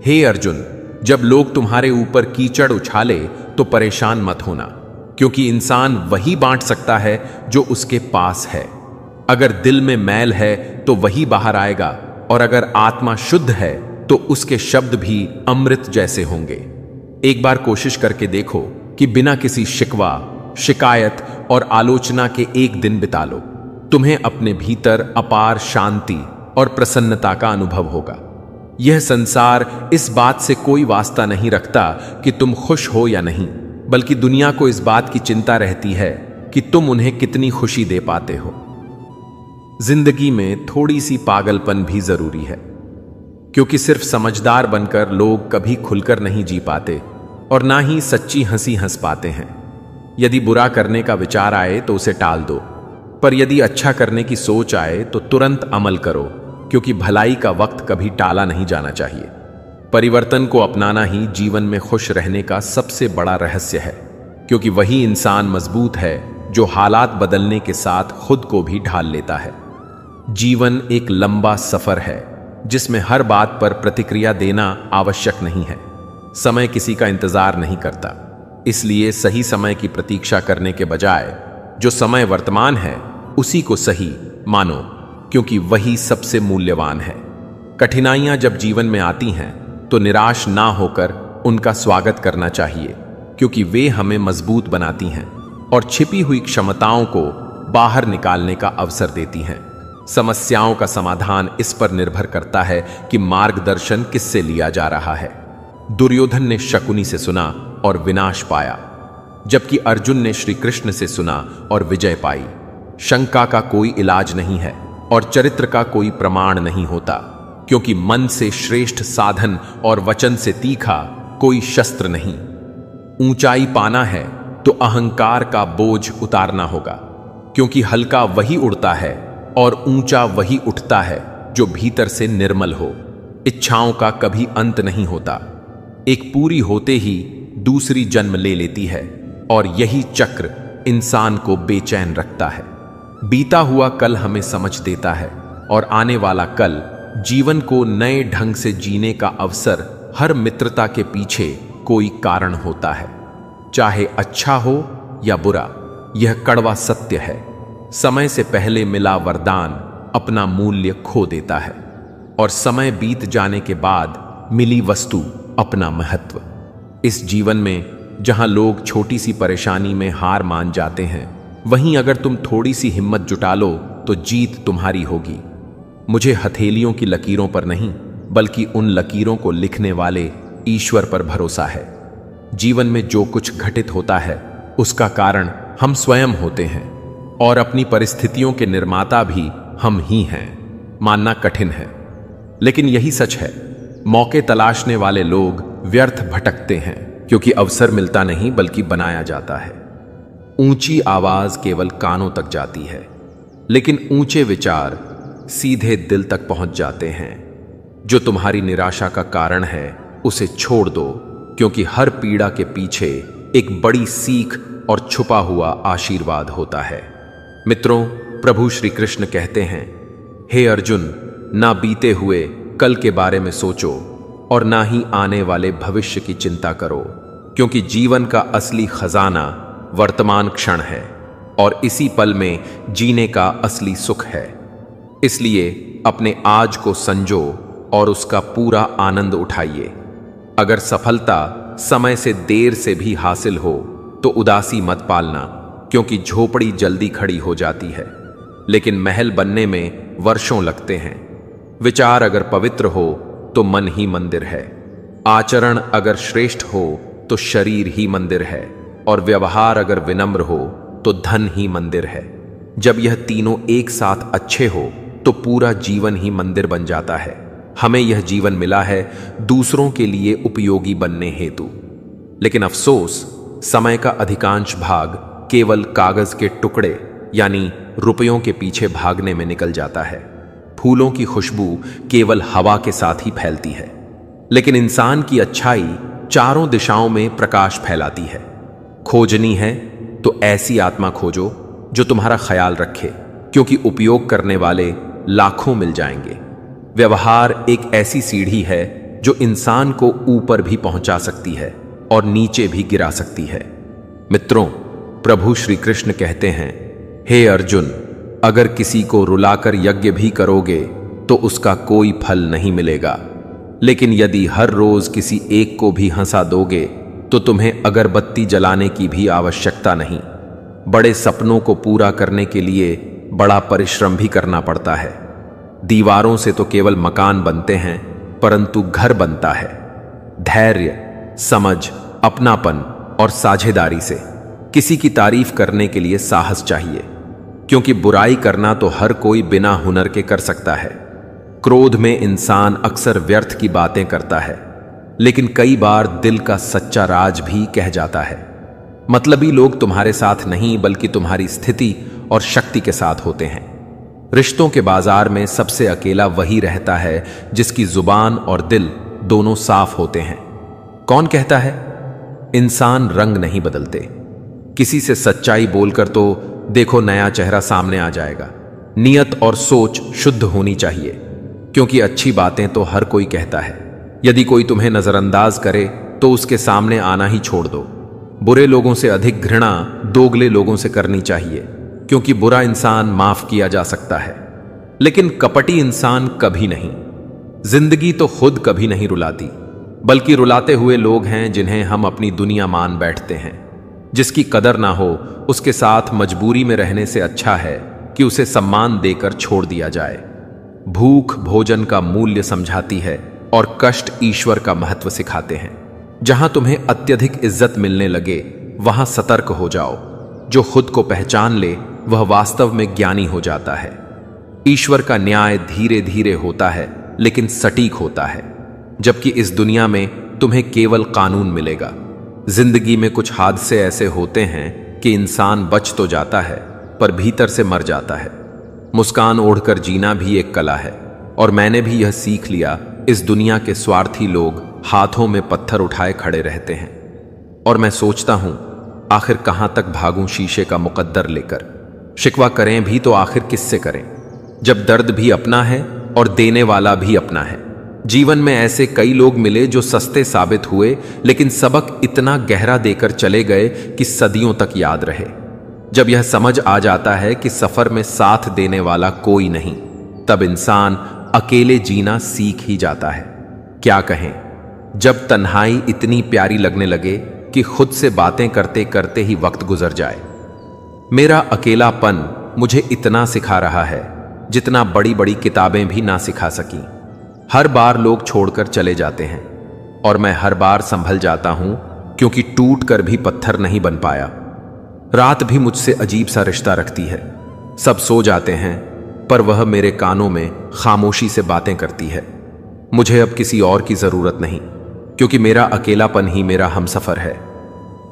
हे अर्जुन, जब लोग तुम्हारे ऊपर कीचड़ उछाले तो परेशान मत होना, क्योंकि इंसान वही बांट सकता है जो उसके पास है। अगर दिल में मैल है तो वही बाहर आएगा, और अगर आत्मा शुद्ध है तो उसके शब्द भी अमृत जैसे होंगे। एक बार कोशिश करके देखो कि बिना किसी शिकवा, शिकायत और आलोचना के एक दिन बिता लो। तुम्हें अपने भीतर अपार शांति और प्रसन्नता का अनुभव होगा। यह संसार इस बात से कोई वास्ता नहीं रखता कि तुम खुश हो या नहीं, बल्कि दुनिया को इस बात की चिंता रहती है कि तुम उन्हें कितनी खुशी दे पाते हो। जिंदगी में थोड़ी सी पागलपन भी जरूरी है, क्योंकि सिर्फ समझदार बनकर लोग कभी खुलकर नहीं जी पाते और ना ही सच्ची हंसी हंस पाते हैं। यदि बुरा करने का विचार आए तो उसे टाल दो, पर यदि अच्छा करने की सोच आए तो तुरंत अमल करो, क्योंकि भलाई का वक्त कभी टाला नहीं जाना चाहिए। परिवर्तन को अपनाना ही जीवन में खुश रहने का सबसे बड़ा रहस्य है, क्योंकि वही इंसान मजबूत है जो हालात बदलने के साथ खुद को भी ढाल लेता है। जीवन एक लंबा सफर है जिसमें हर बात पर प्रतिक्रिया देना आवश्यक नहीं है। समय किसी का इंतजार नहीं करता, इसलिए सही समय की प्रतीक्षा करने के बजाय जो समय वर्तमान है उसी को सही मानो, क्योंकि वही सबसे मूल्यवान है। कठिनाइयां जब जीवन में आती हैं तो निराश ना होकर उनका स्वागत करना चाहिए, क्योंकि वे हमें मजबूत बनाती हैं और छिपी हुई क्षमताओं को बाहर निकालने का अवसर देती हैं। समस्याओं का समाधान इस पर निर्भर करता है कि मार्गदर्शन किससे लिया जा रहा है। दुर्योधन ने शकुनी से सुना और विनाश पाया, जबकि अर्जुन ने श्री कृष्ण से सुना और विजय पाई। शंका का कोई इलाज नहीं है और चरित्र का कोई प्रमाण नहीं होता, क्योंकि मन से श्रेष्ठ साधन और वचन से तीखा कोई शस्त्र नहीं। ऊंचाई पाना है तो अहंकार का बोझ उतारना होगा, क्योंकि हल्का वही उड़ता है और ऊंचा वही उठता है जो भीतर से निर्मल हो। इच्छाओं का कभी अंत नहीं होता, एक पूरी होते ही दूसरी जन्म ले लेती है, और यही चक्र इंसान को बेचैन रखता है। बीता हुआ कल हमें समझ देता है, और आने वाला कल जीवन को नए ढंग से जीने का अवसर। हर मित्रता के पीछे कोई कारण होता है, चाहे अच्छा हो या बुरा। यह कड़वा सत्य है। समय से पहले मिला वरदान अपना मूल्य खो देता है, और समय बीत जाने के बाद मिली वस्तु अपना महत्व। इस जीवन में जहां लोग छोटी सी परेशानी में हार मान जाते हैं, वहीं अगर तुम थोड़ी सी हिम्मत जुटा लो तो जीत तुम्हारी होगी। मुझे हथेलियों की लकीरों पर नहीं, बल्कि उन लकीरों को लिखने वाले ईश्वर पर भरोसा है। जीवन में जो कुछ घटित होता है उसका कारण हम स्वयं होते हैं, और अपनी परिस्थितियों के निर्माता भी हम ही हैं। मानना कठिन है, लेकिन यही सच है। मौके तलाशने वाले लोग व्यर्थ भटकते हैं, क्योंकि अवसर मिलता नहीं बल्कि बनाया जाता है। ऊंची आवाज केवल कानों तक जाती है, लेकिन ऊंचे विचार सीधे दिल तक पहुंच जाते हैं। जो तुम्हारी निराशा का कारण है उसे छोड़ दो, क्योंकि हर पीड़ा के पीछे एक बड़ी सीख और छुपा हुआ आशीर्वाद होता है। मित्रों, प्रभु श्री कृष्ण कहते हैं, हे अर्जुन, ना बीते हुए कल के बारे में सोचो और ना ही आने वाले भविष्य की चिंता करो, क्योंकि जीवन का असली खजाना वर्तमान क्षण है, और इसी पल में जीने का असली सुख है। इसलिए अपने आज को संजो और उसका पूरा आनंद उठाइए। अगर सफलता समय से देर से भी हासिल हो तो उदासी मत पालना, क्योंकि झोपड़ी जल्दी खड़ी हो जाती है, लेकिन महल बनने में वर्षों लगते हैं। विचार अगर पवित्र हो तो मन ही मंदिर है, आचरण अगर श्रेष्ठ हो तो शरीर ही मंदिर है, और व्यवहार अगर विनम्र हो तो धन ही मंदिर है। जब यह तीनों एक साथ अच्छे हो तो पूरा जीवन ही मंदिर बन जाता है। हमें यह जीवन मिला है दूसरों के लिए उपयोगी बनने हेतु, लेकिन अफसोस समय का अधिकांश भाग केवल कागज के टुकड़े यानी रुपयों के पीछे भागने में निकल जाता है। फूलों की खुशबू केवल हवा के साथ ही फैलती है, लेकिन इंसान की अच्छाई चारों दिशाओं में प्रकाश फैलाती है। खोजनी है तो ऐसी आत्मा खोजो जो तुम्हारा ख्याल रखे, क्योंकि उपयोग करने वाले लाखों मिल जाएंगे। व्यवहार एक ऐसी सीढ़ी है जो इंसान को ऊपर भी पहुंचा सकती है और नीचे भी गिरा सकती है। मित्रों, प्रभु श्री कृष्ण कहते हैं, हे अर्जुन, अगर किसी को रुलाकर यज्ञ भी करोगे तो उसका कोई फल नहीं मिलेगा, लेकिन यदि हर रोज किसी एक को भी हंसा दोगे तो तुम्हें अगरबत्ती जलाने की भी आवश्यकता नहीं। बड़े सपनों को पूरा करने के लिए बड़ा परिश्रम भी करना पड़ता है। दीवारों से तो केवल मकान बनते हैं, परंतु घर बनता है धैर्य, समझ, अपनापन और साझेदारी से। किसी की तारीफ करने के लिए साहस चाहिए, क्योंकि बुराई करना तो हर कोई बिना हुनर के कर सकता है। क्रोध में इंसान अक्सर व्यर्थ की बातें करता है, लेकिन कई बार दिल का सच्चा राज भी कह जाता है। मतलबी लोग तुम्हारे साथ नहीं बल्कि तुम्हारी स्थिति और शक्ति के साथ होते हैं। रिश्तों के बाजार में सबसे अकेला वही रहता है जिसकी जुबान और दिल दोनों साफ होते हैं। कौन कहता है इंसान रंग नहीं बदलते? किसी से सच्चाई बोलकर तो देखो नया चेहरा सामने आ जाएगा। नियत और सोच शुद्ध होनी चाहिए, क्योंकि अच्छी बातें तो हर कोई कहता है। यदि कोई तुम्हें नजरअंदाज करे तो उसके सामने आना ही छोड़ दो। बुरे लोगों से अधिक घृणा दोगले लोगों से करनी चाहिए, क्योंकि बुरा इंसान माफ किया जा सकता है, लेकिन कपटी इंसान कभी नहीं। जिंदगी तो खुद कभी नहीं रुलाती, बल्कि रुलाते हुए लोग हैं जिन्हें हम अपनी दुनिया मान बैठते हैं। जिसकी कदर ना हो उसके साथ मजबूरी में रहने से अच्छा है कि उसे सम्मान देकर छोड़ दिया जाए। भूख भोजन का मूल्य समझाती है और कष्ट ईश्वर का महत्व सिखाते हैं। जहां तुम्हें अत्यधिक इज्जत मिलने लगे वहां सतर्क हो जाओ। जो खुद को पहचान ले वह वास्तव में ज्ञानी हो जाता है। ईश्वर का न्याय धीरे धीरे होता है, लेकिन सटीक होता है, जबकि इस दुनिया में तुम्हें केवल कानून मिलेगा। जिंदगी में कुछ हादसे ऐसे होते हैं कि इंसान बच तो जाता है पर भीतर से मर जाता है। मुस्कान ओढ़कर जीना भी एक कला है, और मैंने भी यह सीख लिया। इस दुनिया के स्वार्थी लोग हाथों में पत्थर उठाए खड़े रहते हैं, और मैं सोचता हूं आखिर कहां तक भागूं शीशे का मुकद्दर लेकर। शिकवा करें भी तो आखिर किससे करें, जब दर्द भी अपना है और देने वाला भी अपना है। जीवन में ऐसे कई लोग मिले जो सस्ते साबित हुए, लेकिन सबक इतना गहरा देकर चले गए कि सदियों तक याद रहे। जब यह समझ आ जाता है कि सफर में साथ देने वाला कोई नहीं, तब इंसान अकेले जीना सीख ही जाता है। क्या कहें, जब तन्हाई इतनी प्यारी लगने लगे कि खुद से बातें करते करते ही वक्त गुजर जाए। मेरा अकेलापन मुझे इतना सिखा रहा है जितना बड़ी बड़ी किताबें भी ना सिखा सकी। हर बार लोग छोड़कर चले जाते हैं और मैं हर बार संभल जाता हूं, क्योंकि टूट कर भी पत्थर नहीं बन पाया। रात भी मुझसे अजीब सा रिश्ता रखती है। सब सो जाते हैं पर वह मेरे कानों में खामोशी से बातें करती है। मुझे अब किसी और की जरूरत नहीं, क्योंकि मेरा अकेलापन ही मेरा हमसफर है।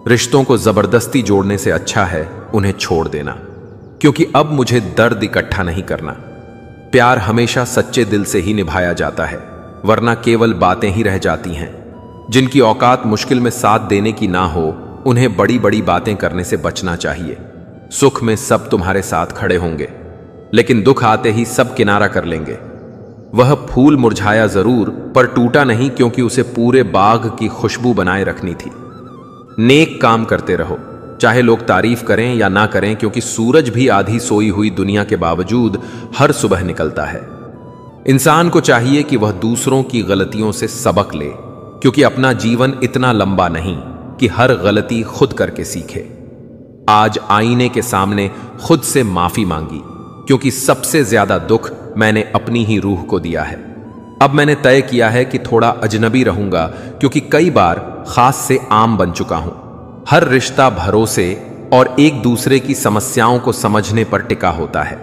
रिश्तों को जबरदस्ती जोड़ने से अच्छा है उन्हें छोड़ देना, क्योंकि अब मुझे दर्द इकट्ठा नहीं करना। प्यार हमेशा सच्चे दिल से ही निभाया जाता है, वरना केवल बातें ही रह जाती हैं। जिनकी औकात मुश्किल में साथ देने की ना हो, उन्हें बड़ी बड़ी बातें करने से बचना चाहिए। सुख में सब तुम्हारे साथ खड़े होंगे, लेकिन दुख आते ही सब किनारा कर लेंगे। वह फूल मुरझाया जरूर, पर टूटा नहीं, क्योंकि उसे पूरे बाग की खुशबू बनाए रखनी थी। नेक काम करते रहो, चाहे लोग तारीफ करें या ना करें, क्योंकि सूरज भी आधी सोई हुई दुनिया के बावजूद हर सुबह निकलता है। इंसान को चाहिए कि वह दूसरों की गलतियों से सबक ले, क्योंकि अपना जीवन इतना लंबा नहीं कि हर गलती खुद करके सीखे। आज आईने के सामने खुद से माफी मांगी, क्योंकि सबसे ज्यादा दुख मैंने अपनी ही रूह को दिया है। अब मैंने तय किया है कि थोड़ा अजनबी रहूंगा, क्योंकि कई बार खास से आम बन चुका हूं। हर रिश्ता भरोसे और एक दूसरे की समस्याओं को समझने पर टिका होता है।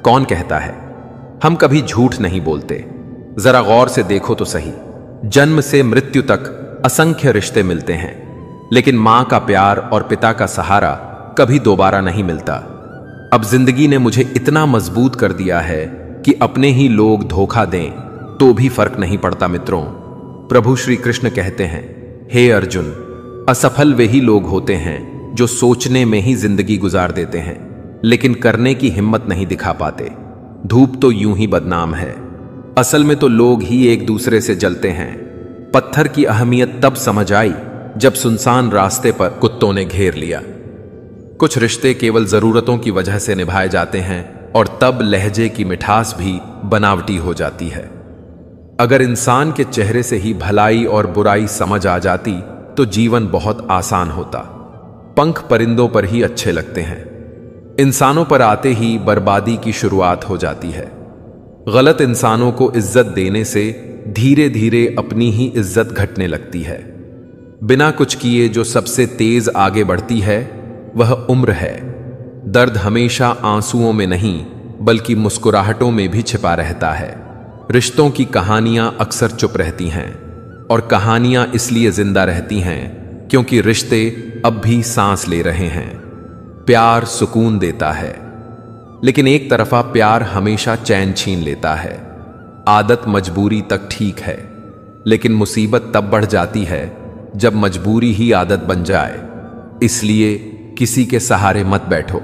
कौन कहता है? हम कभी झूठ नहीं बोलते। जरा गौर से देखो तो सही, जन्म से मृत्यु तक असंख्य रिश्ते मिलते हैं, लेकिन मां का प्यार और पिता का सहारा कभी दोबारा नहीं मिलता। अब जिंदगी ने मुझे इतना मजबूत कर दिया है कि अपने ही लोग धोखा दें तो भी फर्क नहीं पड़ता। मित्रों, प्रभु श्री कृष्ण कहते हैं, हे अर्जुन, असफल वे ही लोग होते हैं जो सोचने में ही जिंदगी गुजार देते हैं, लेकिन करने की हिम्मत नहीं दिखा पाते। धूप तो यूं ही बदनाम है, असल में तो लोग ही एक दूसरे से जलते हैं। पत्थर की अहमियत तब समझ आई जब सुनसान रास्ते पर कुत्तों ने घेर लिया। कुछ रिश्ते केवल जरूरतों की वजह से निभाए जाते हैं, और तब लहजे की मिठास भी बनावटी हो जाती है। अगर इंसान के चेहरे से ही भलाई और बुराई समझ आ जाती तो जीवन बहुत आसान होता। पंख परिंदों पर ही अच्छे लगते हैं, इंसानों पर आते ही बर्बादी की शुरुआत हो जाती है। गलत इंसानों को इज्जत देने से धीरे धीरे अपनी ही इज्जत घटने लगती है। बिना कुछ किए जो सबसे तेज आगे बढ़ती है वह उम्र है। दर्द हमेशा आंसुओं में नहीं बल्कि मुस्कुराहटों में भी छिपा रहता है। रिश्तों की कहानियां अक्सर चुप रहती हैं, और कहानियां इसलिए जिंदा रहती हैं क्योंकि रिश्ते अब भी सांस ले रहे हैं। प्यार सुकून देता है, लेकिन एक तरफा प्यार हमेशा चैन छीन लेता है। आदत मजबूरी तक ठीक है, लेकिन मुसीबत तब बढ़ जाती है जब मजबूरी ही आदत बन जाए। इसलिए किसी के सहारे मत बैठो।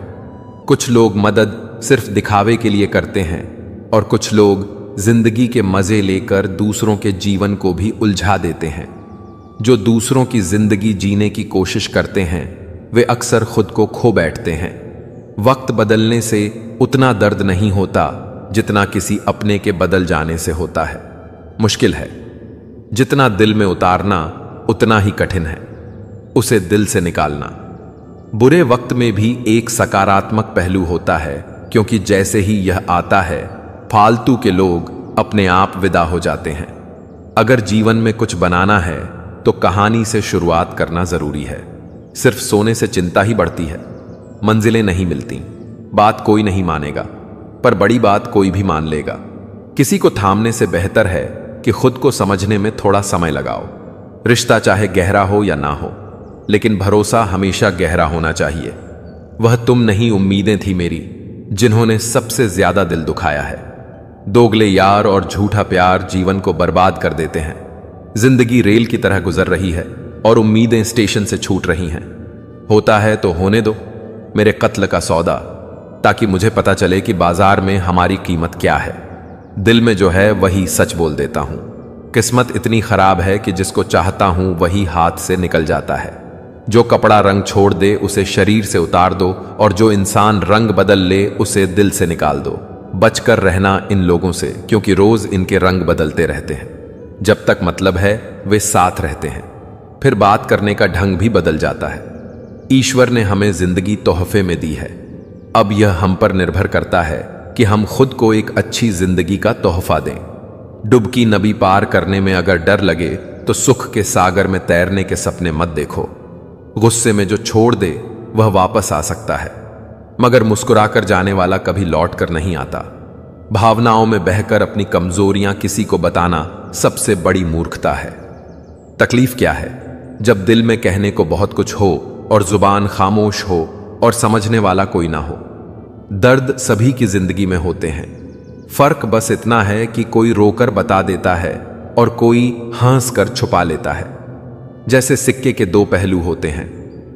कुछ लोग मदद सिर्फ दिखावे के लिए करते हैं, और कुछ लोग जिंदगी के मजे लेकर दूसरों के जीवन को भी उलझा देते हैं। जो दूसरों की जिंदगी जीने की कोशिश करते हैं वे अक्सर खुद को खो बैठते हैं। वक्त बदलने से उतना दर्द नहीं होता जितना किसी अपने के बदल जाने से होता है। मुश्किल है, जितना दिल में उतारना उतना ही कठिन है उसे दिल से निकालना। बुरे वक्त में भी एक सकारात्मक पहलू होता है, क्योंकि जैसे ही यह आता है फालतू के लोग अपने आप विदा हो जाते हैं। अगर जीवन में कुछ बनाना है तो कहानी से शुरुआत करना जरूरी है। सिर्फ सोने से चिंता ही बढ़ती है, मंजिलें नहीं मिलती। बात कोई नहीं मानेगा, पर बड़ी बात कोई भी मान लेगा। किसी को थामने से बेहतर है कि खुद को समझने में थोड़ा समय लगाओ। रिश्ता चाहे गहरा हो या ना हो, लेकिन भरोसा हमेशा गहरा होना चाहिए। वह तुम नहीं, उम्मीदें थी मेरी जिन्होंने सबसे ज्यादा दिल दुखाया है। दोगले यार और झूठा प्यार जीवन को बर्बाद कर देते हैं। जिंदगी रेल की तरह गुजर रही है और उम्मीदें स्टेशन से छूट रही हैं। होता है तो होने दो मेरे कत्ल का सौदा, ताकि मुझे पता चले कि बाजार में हमारी कीमत क्या है। दिल में जो है वही सच बोल देता हूं। किस्मत इतनी खराब है कि जिसको चाहता हूं वही हाथ से निकल जाता है। जो कपड़ा रंग छोड़ दे उसे शरीर से उतार दो, और जो इंसान रंग बदल ले उसे दिल से निकाल दो। बचकर रहना इन लोगों से, क्योंकि रोज इनके रंग बदलते रहते हैं। जब तक मतलब है वे साथ रहते हैं, फिर बात करने का ढंग भी बदल जाता है। ईश्वर ने हमें जिंदगी तोहफे में दी है। अब यह हम पर निर्भर करता है कि हम खुद को एक अच्छी जिंदगी का तोहफा दें। डुबकी नदी पार करने में अगर डर लगे तो सुख के सागर में तैरने के सपने मत देखो। गुस्से में जो छोड़ दे वह वापस आ सकता है, मगर मुस्कुराकर जाने वाला कभी लौट कर नहीं आता। भावनाओं में बहकर अपनी कमजोरियां किसी को बताना सबसे बड़ी मूर्खता है। तकलीफ क्या है? जब दिल में कहने को बहुत कुछ हो और जुबान खामोश हो और समझने वाला कोई ना हो। दर्द सभी की जिंदगी में होते हैं, फर्क बस इतना है कि कोई रोकर बता देता है और कोई हंस कर छुपा लेता है। जैसे सिक्के के दो पहलू होते हैं,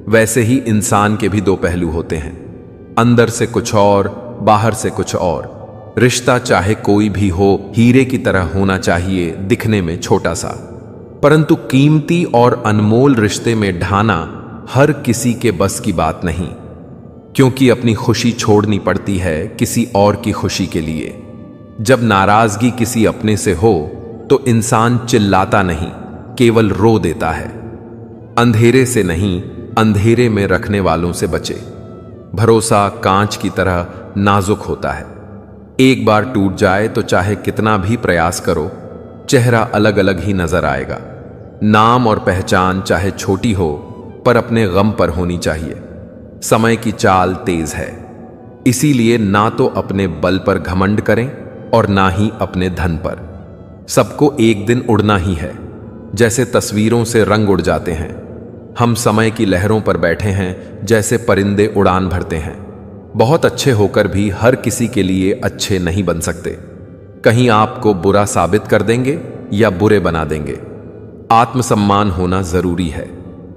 वैसे ही इंसान के भी दो पहलू होते हैं, अंदर से कुछ और, बाहर से कुछ और। रिश्ता चाहे कोई भी हो, हीरे की तरह होना चाहिए, दिखने में छोटा सा, परंतु कीमती और अनमोल रिश्ते में ढाना हर किसी के बस की बात नहीं, क्योंकि अपनी खुशी छोड़नी पड़ती है किसी और की खुशी के लिए। जब नाराजगी किसी अपने से हो तो इंसान चिल्लाता नहीं, केवल रो देता है। अंधेरे से नहीं, अंधेरे में रखने वालों से बचे। भरोसा कांच की तरह नाजुक होता है, एक बार टूट जाए तो चाहे कितना भी प्रयास करो, चेहरा अलग अलग ही नजर आएगा। नाम और पहचान चाहे छोटी हो, पर अपने गम पर होनी चाहिए। समय की चाल तेज है, इसीलिए ना तो अपने बल पर घमंड करें और ना ही अपने धन पर। सबको एक दिन उड़ना ही है, जैसे तस्वीरों से रंग उड़ जाते हैं। हम समय की लहरों पर बैठे हैं, जैसे परिंदे उड़ान भरते हैं। बहुत अच्छे होकर भी हर किसी के लिए अच्छे नहीं बन सकते। कहीं आपको बुरा साबित कर देंगे या बुरे बना देंगे। आत्मसम्मान होना जरूरी है,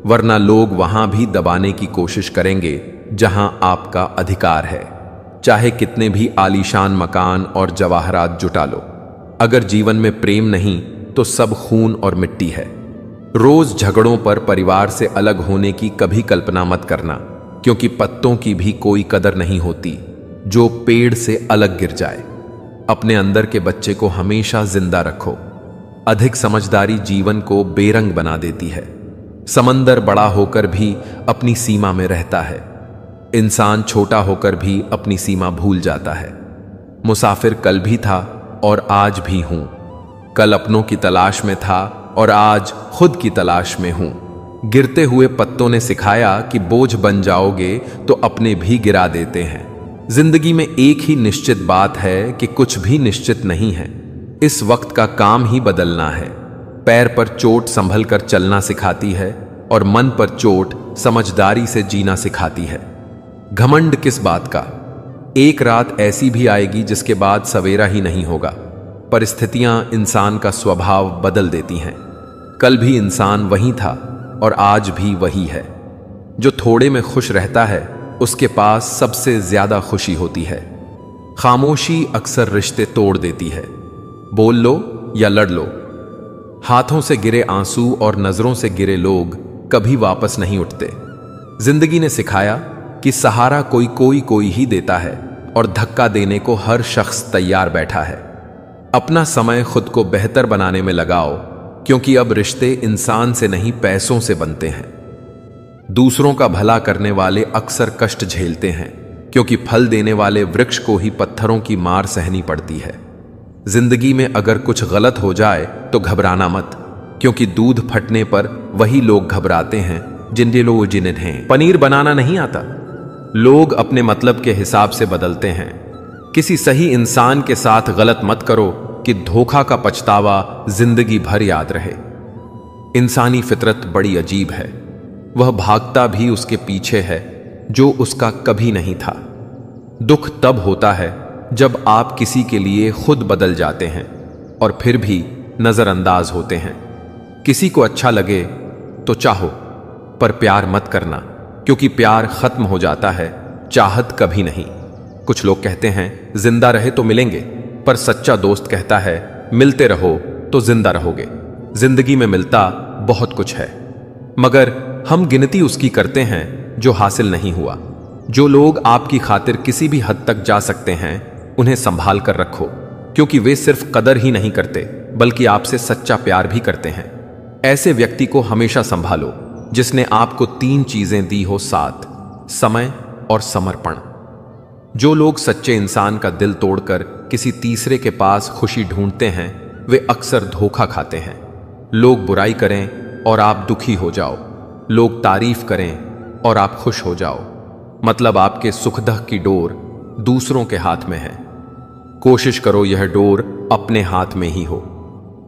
वरना लोग वहां भी दबाने की कोशिश करेंगे जहां आपका अधिकार है। चाहे कितने भी आलीशान मकान और जवाहरात जुटा लो, अगर जीवन में प्रेम नहीं तो सब खून और मिट्टी है। रोज झगड़ों पर परिवार से अलग होने की कभी कल्पना मत करना, क्योंकि पत्तों की भी कोई कदर नहीं होती जो पेड़ से अलग गिर जाए। अपने अंदर के बच्चे को हमेशा जिंदा रखो। अधिक समझदारी जीवन को बेरंग बना देती है। समंदर बड़ा होकर भी अपनी सीमा में रहता है, इंसान छोटा होकर भी अपनी सीमा भूल जाता है। मुसाफिर कल भी था और आज भी हूं, कल अपनों की तलाश में था और आज खुद की तलाश में हूं। गिरते हुए पत्तों ने सिखाया कि बोझ बन जाओगे तो अपने भी गिरा देते हैं। जिंदगी में एक ही निश्चित बात है कि कुछ भी निश्चित नहीं है। इस वक्त का काम ही बदलना है। पैर पर चोट संभल कर चलना सिखाती है और मन पर चोट समझदारी से जीना सिखाती है। घमंड किस बात का? एक रात ऐसी भी आएगी जिसके बाद सवेरा ही नहीं होगा। परिस्थितियां इंसान का स्वभाव बदल देती हैं। कल भी इंसान वही था और आज भी वही है। जो थोड़े में खुश रहता है उसके पास सबसे ज्यादा खुशी होती है। खामोशी अक्सर रिश्ते तोड़ देती है। बोल लो या लड़ लो। हाथों से गिरे आंसू और नजरों से गिरे लोग कभी वापस नहीं उठते। जिंदगी ने सिखाया कि सहारा कोई ही देता है और धक्का देने को हर शख्स तैयार बैठा है। अपना समय खुद को बेहतर बनाने में लगाओ, क्योंकि अब रिश्ते इंसान से नहीं पैसों से बनते हैं। दूसरों का भला करने वाले अक्सर कष्ट झेलते हैं, क्योंकि फल देने वाले वृक्ष को ही पत्थरों की मार सहनी पड़ती है। जिंदगी में अगर कुछ गलत हो जाए तो घबराना मत, क्योंकि दूध फटने पर वही लोग घबराते हैं जिन्हें पनीर बनाना नहीं आता। लोग अपने मतलब के हिसाब से बदलते हैं। किसी सही इंसान के साथ गलत मत करो कि धोखा का पछतावा जिंदगी भर याद रहे। इंसानी फितरत बड़ी अजीब है। वह भागता भी उसके पीछे है जो उसका कभी नहीं था। दुख तब होता है जब आप किसी के लिए खुद बदल जाते हैं और फिर भी नजरअंदाज होते हैं। किसी को अच्छा लगे तो चाहो, पर प्यार मत करना, क्योंकि प्यार खत्म हो जाता है, चाहत कभी नहीं। कुछ लोग कहते हैं जिंदा रहे तो मिलेंगे, पर सच्चा दोस्त कहता है मिलते रहो तो जिंदा रहोगे। जिंदगी में मिलता बहुत कुछ है, मगर हम गिनती उसकी करते हैं जो हासिल नहीं हुआ। जो लोग आपकी खातिर किसी भी हद तक जा सकते हैं, उन्हें संभाल कर रखो, क्योंकि वे सिर्फ कदर ही नहीं करते बल्कि आपसे सच्चा प्यार भी करते हैं। ऐसे व्यक्ति को हमेशा संभालो जिसने आपको 3 चीजें दी हो साथ: समय और समर्पण। जो लोग सच्चे इंसान का दिल तोड़कर किसी तीसरे के पास खुशी ढूंढते हैं, वे अक्सर धोखा खाते हैं। लोग बुराई करें और आप दुखी हो जाओ, लोग तारीफ करें और आप खुश हो जाओ, मतलब आपके सुख-दुख की डोर दूसरों के हाथ में है। कोशिश करो यह डोर अपने हाथ में ही हो।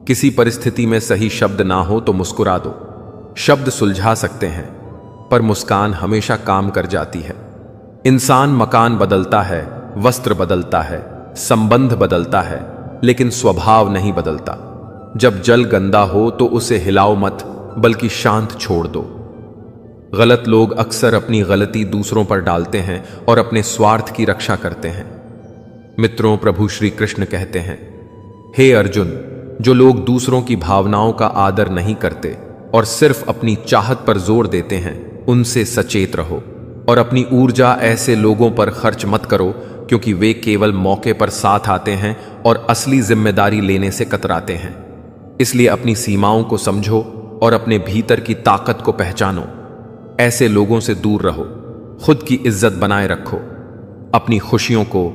किसी परिस्थिति में सही शब्द ना हो तो मुस्कुरा दो। शब्द सुलझा सकते हैं, पर मुस्कान हमेशा काम कर जाती है। इंसान मकान बदलता है, वस्त्र बदलता है, संबंध बदलता है, लेकिन स्वभाव नहीं बदलता। जब जल गंदा हो तो उसे हिलाओ मत, बल्कि शांत छोड़ दो। गलत लोग अक्सर अपनी गलती दूसरों पर डालते हैं और अपने स्वार्थ की रक्षा करते हैं। मित्रों, प्रभु श्री कृष्ण कहते हैं, हे अर्जुन, जो लोग दूसरों की भावनाओं का आदर नहीं करते और सिर्फ अपनी चाहत पर जोर देते हैं, उनसे सचेत रहो और अपनी ऊर्जा ऐसे लोगों पर खर्च मत करो क्योंकि वे केवल मौके पर साथ आते हैं और असली जिम्मेदारी लेने से कतराते हैं। इसलिए अपनी सीमाओं को समझो और अपने भीतर की ताकत को पहचानो। ऐसे लोगों से दूर रहो, खुद की इज्जत बनाए रखो, अपनी खुशियों को,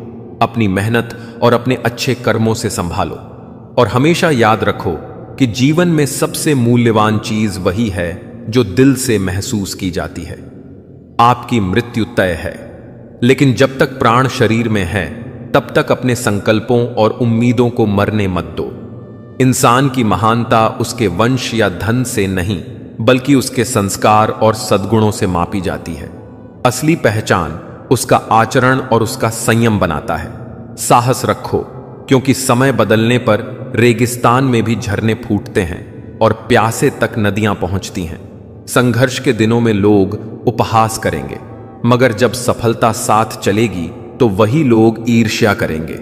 अपनी मेहनत और अपने अच्छे कर्मों से संभालो और हमेशा याद रखो कि जीवन में सबसे मूल्यवान चीज वही है जो दिल से महसूस की जाती है। आपकी मृत्यु तय है, लेकिन जब तक प्राण शरीर में है तब तक अपने संकल्पों और उम्मीदों को मरने मत दो। इंसान की महानता उसके वंश या धन से नहीं बल्कि उसके संस्कार और सद्गुणों से मापी जाती है। असली पहचान उसका आचरण और उसका संयम बनाता है। साहस रखो क्योंकि समय बदलने पर रेगिस्तान में भी झरने फूटते हैं और प्यासे तक नदियां पहुंचती हैं। संघर्ष के दिनों में लोग उपहास करेंगे, मगर जब सफलता साथ चलेगी तो वही लोग ईर्ष्या करेंगे।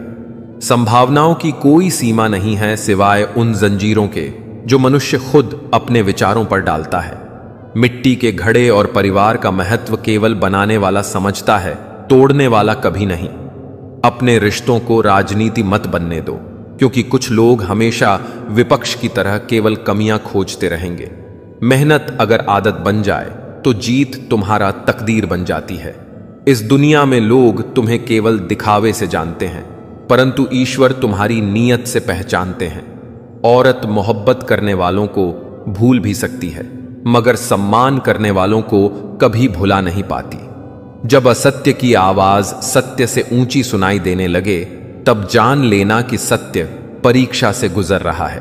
संभावनाओं की कोई सीमा नहीं है सिवाय उन जंजीरों के जो मनुष्य खुद अपने विचारों पर डालता है। मिट्टी के घड़े और परिवार का महत्व केवल बनाने वाला समझता है, तोड़ने वाला कभी नहीं। अपने रिश्तों को राजनीति मत बनने दो क्योंकि कुछ लोग हमेशा विपक्ष की तरह केवल कमियां खोजते रहेंगे। मेहनत अगर आदत बन जाए तो जीत तुम्हारा तकदीर बन जाती है। इस दुनिया में लोग तुम्हें केवल दिखावे से जानते हैं, परंतु ईश्वर तुम्हारी नीयत से पहचानते हैं। औरत मोहब्बत करने वालों को भूल भी सकती है, मगर सम्मान करने वालों को कभी भुला नहीं पाती। जब असत्य की आवाज सत्य से ऊंची सुनाई देने लगे, तब जान लेना कि सत्य परीक्षा से गुजर रहा है।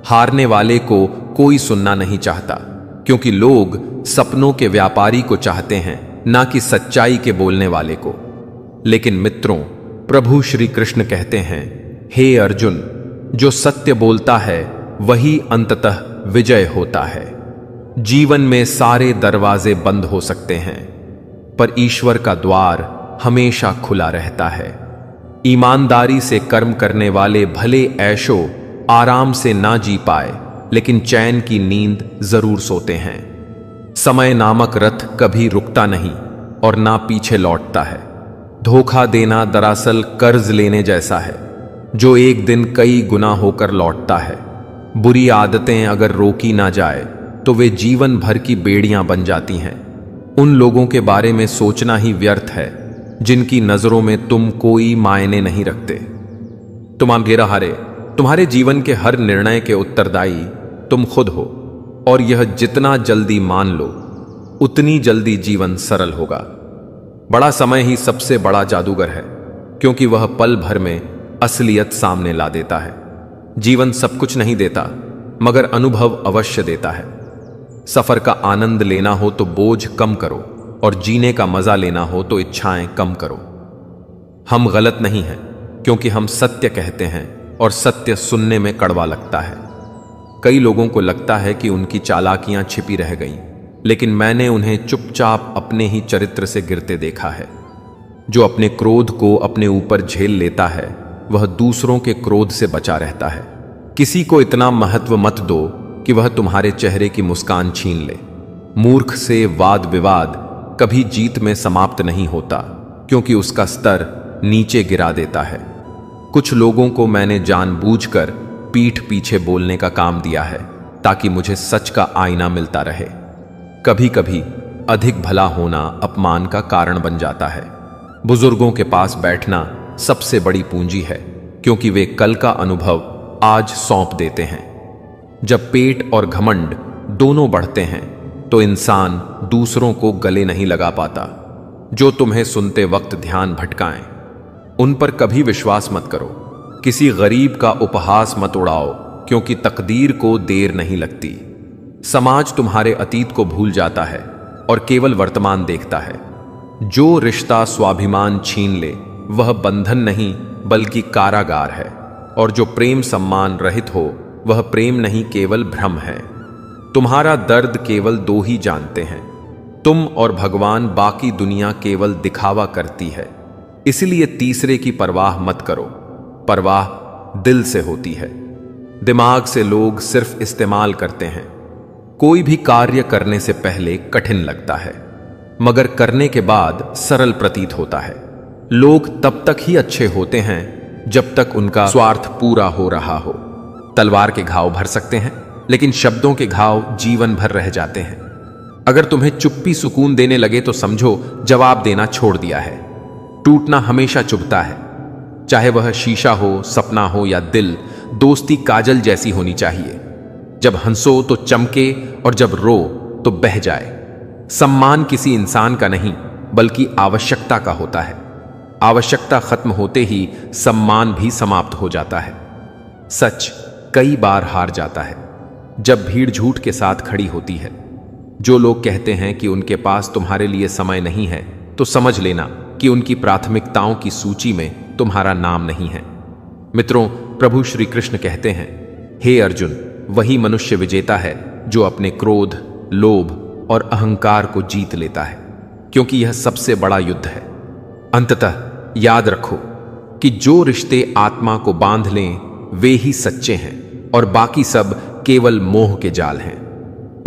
हारने वाले को कोई सुनना नहीं चाहता क्योंकि लोग सपनों के व्यापारी को चाहते हैं, ना कि सच्चाई के बोलने वाले को। लेकिन मित्रों, प्रभु श्री कृष्ण कहते हैं, हे अर्जुन, जो सत्य बोलता है वही अंततः विजय होता है। जीवन में सारे दरवाजे बंद हो सकते हैं, पर ईश्वर का द्वार हमेशा खुला रहता है। ईमानदारी से कर्म करने वाले भले ऐशो आराम से ना जी पाए, लेकिन चैन की नींद जरूर सोते हैं। समय नामक रथ कभी रुकता नहीं और ना पीछे लौटता है। धोखा देना दरअसल कर्ज लेने जैसा है, जो एक दिन कई गुना होकर लौटता है। बुरी आदतें अगर रोकी ना जाए तो वे जीवन भर की बेड़ियां बन जाती हैं। उन लोगों के बारे में सोचना ही व्यर्थ है जिनकी नजरों में तुम कोई मायने नहीं रखते। तुम्हारे जीवन के हर निर्णय के उत्तरदायी तुम खुद हो, और यह जितना जल्दी मान लो उतनी जल्दी जीवन सरल होगा। बड़ा समय ही सबसे बड़ा जादूगर है, क्योंकि वह पल भर में असलियत सामने ला देता है। जीवन सब कुछ नहीं देता, मगर अनुभव अवश्य देता है। सफर का आनंद लेना हो तो बोझ कम करो, और जीने का मजा लेना हो तो इच्छाएं कम करो। हम गलत नहीं हैं, क्योंकि हम सत्य कहते हैं और सत्य सुनने में कड़वा लगता है। कई लोगों को लगता है कि उनकी चालाकियां छिपी रह गईं, लेकिन मैंने उन्हें चुपचाप अपने ही चरित्र से गिरते देखा है। जो अपने क्रोध को अपने ऊपर झेल लेता है, वह दूसरों के क्रोध से बचा रहता है। किसी को इतना महत्व मत दो कि वह तुम्हारे चेहरे की मुस्कान छीन ले। मूर्ख से वाद विवाद कभी जीत में समाप्त नहीं होता, क्योंकि उसका स्तर नीचे गिरा देता है। कुछ लोगों को मैंने जानबूझकर पीठ पीछे बोलने का काम दिया है, ताकि मुझे सच का आईना मिलता रहे। कभी कभी अधिक भला होना अपमान का कारण बन जाता है। बुजुर्गों के पास बैठना सबसे बड़ी पूंजी है, क्योंकि वे कल का अनुभव आज सौंप देते हैं। जब पेट और घमंड दोनों बढ़ते हैं तो इंसान दूसरों को गले नहीं लगा पाता। जो तुम्हें सुनते वक्त ध्यान भटकाएं, उन पर कभी विश्वास मत करो। किसी गरीब का उपहास मत उड़ाओ, क्योंकि तकदीर को देर नहीं लगती। समाज तुम्हारे अतीत को भूल जाता है और केवल वर्तमान देखता है। जो रिश्ता स्वाभिमान छीन ले वह बंधन नहीं बल्कि कारागार है, और जो प्रेम सम्मान रहित हो वह प्रेम नहीं केवल भ्रम है। तुम्हारा दर्द केवल दो ही जानते हैं, तुम और भगवान। बाकी दुनिया केवल दिखावा करती है, इसलिए तीसरे की परवाह मत करो। परवाह दिल से होती है। दिमाग से लोग सिर्फ इस्तेमाल करते हैं। कोई भी कार्य करने से पहले कठिन लगता है, मगर करने के बाद सरल प्रतीत होता है। लोग तब तक ही अच्छे होते हैं जब तक उनका स्वार्थ पूरा हो रहा हो। तलवार के घाव भर सकते हैं, लेकिन शब्दों के घाव जीवन भर रह जाते हैं। अगर तुम्हें चुप्पी सुकून देने लगे तो समझो जवाब देना छोड़ दिया है। टूटना हमेशा चुभता है, चाहे वह शीशा हो, सपना हो या दिल। दोस्ती काजल जैसी होनी चाहिए, जब हंसो तो चमके और जब रो तो बह जाए। सम्मान किसी इंसान का नहीं बल्कि आवश्यकता का होता है। आवश्यकता खत्म होते ही सम्मान भी समाप्त हो जाता है। सच कई बार हार जाता है जब भीड़ झूठ के साथ खड़ी होती है। जो लोग कहते हैं कि उनके पास तुम्हारे लिए समय नहीं है, तो समझ लेना कि उनकी प्राथमिकताओं की सूची में तुम्हारा नाम नहीं है। मित्रों, प्रभु श्री कृष्ण कहते हैं, हे अर्जुन, वही मनुष्य विजेता है जो अपने क्रोध, लोभ और अहंकार को जीत लेता है, क्योंकि यह सबसे बड़ा युद्ध है। अंततः याद रखो कि जो रिश्ते आत्मा को बांध लें वे ही सच्चे हैं और बाकी सब केवल मोह के जाल हैं।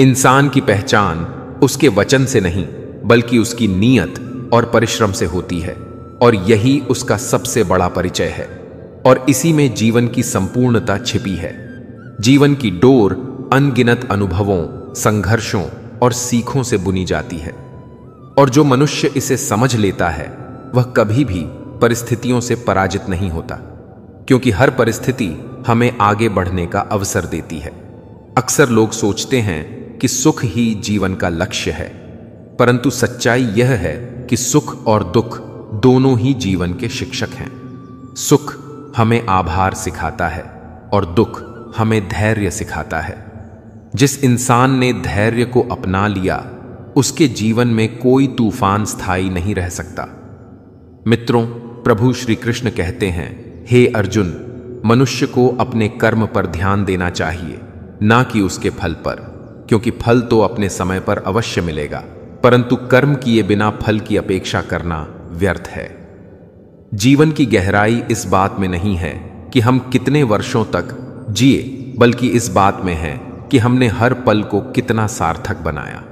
इंसान की पहचान उसके वचन से नहीं बल्कि उसकी नीयत और परिश्रम से होती है, और यही उसका सबसे बड़ा परिचय है। और इसी में जीवन की संपूर्णता छिपी है। जीवन की डोर अनगिनत अनुभवों, संघर्षों और सीखों से बुनी जाती है, और जो मनुष्य इसे समझ लेता है वह कभी भी परिस्थितियों से पराजित नहीं होता, क्योंकि हर परिस्थिति हमें आगे बढ़ने का अवसर देती है। अक्सर लोग सोचते हैं कि सुख ही जीवन का लक्ष्य है, परंतु सच्चाई यह है कि सुख और दुख दोनों ही जीवन के शिक्षक हैं। सुख हमें आभार सिखाता है और दुख हमें धैर्य सिखाता है। जिस इंसान ने धैर्य को अपना लिया, उसके जीवन में कोई तूफान स्थायी नहीं रह सकता। मित्रों, प्रभु श्री कृष्ण कहते हैं, हे अर्जुन, मनुष्य को अपने कर्म पर ध्यान देना चाहिए, ना कि उसके फल पर, क्योंकि फल तो अपने समय पर अवश्य मिलेगा, परंतु कर्म किए बिना फल की अपेक्षा करना व्यर्थ है। जीवन की गहराई इस बात में नहीं है कि हम कितने वर्षों तक जिए, बल्कि इस बात में है कि हमने हर पल को कितना सार्थक बनाया।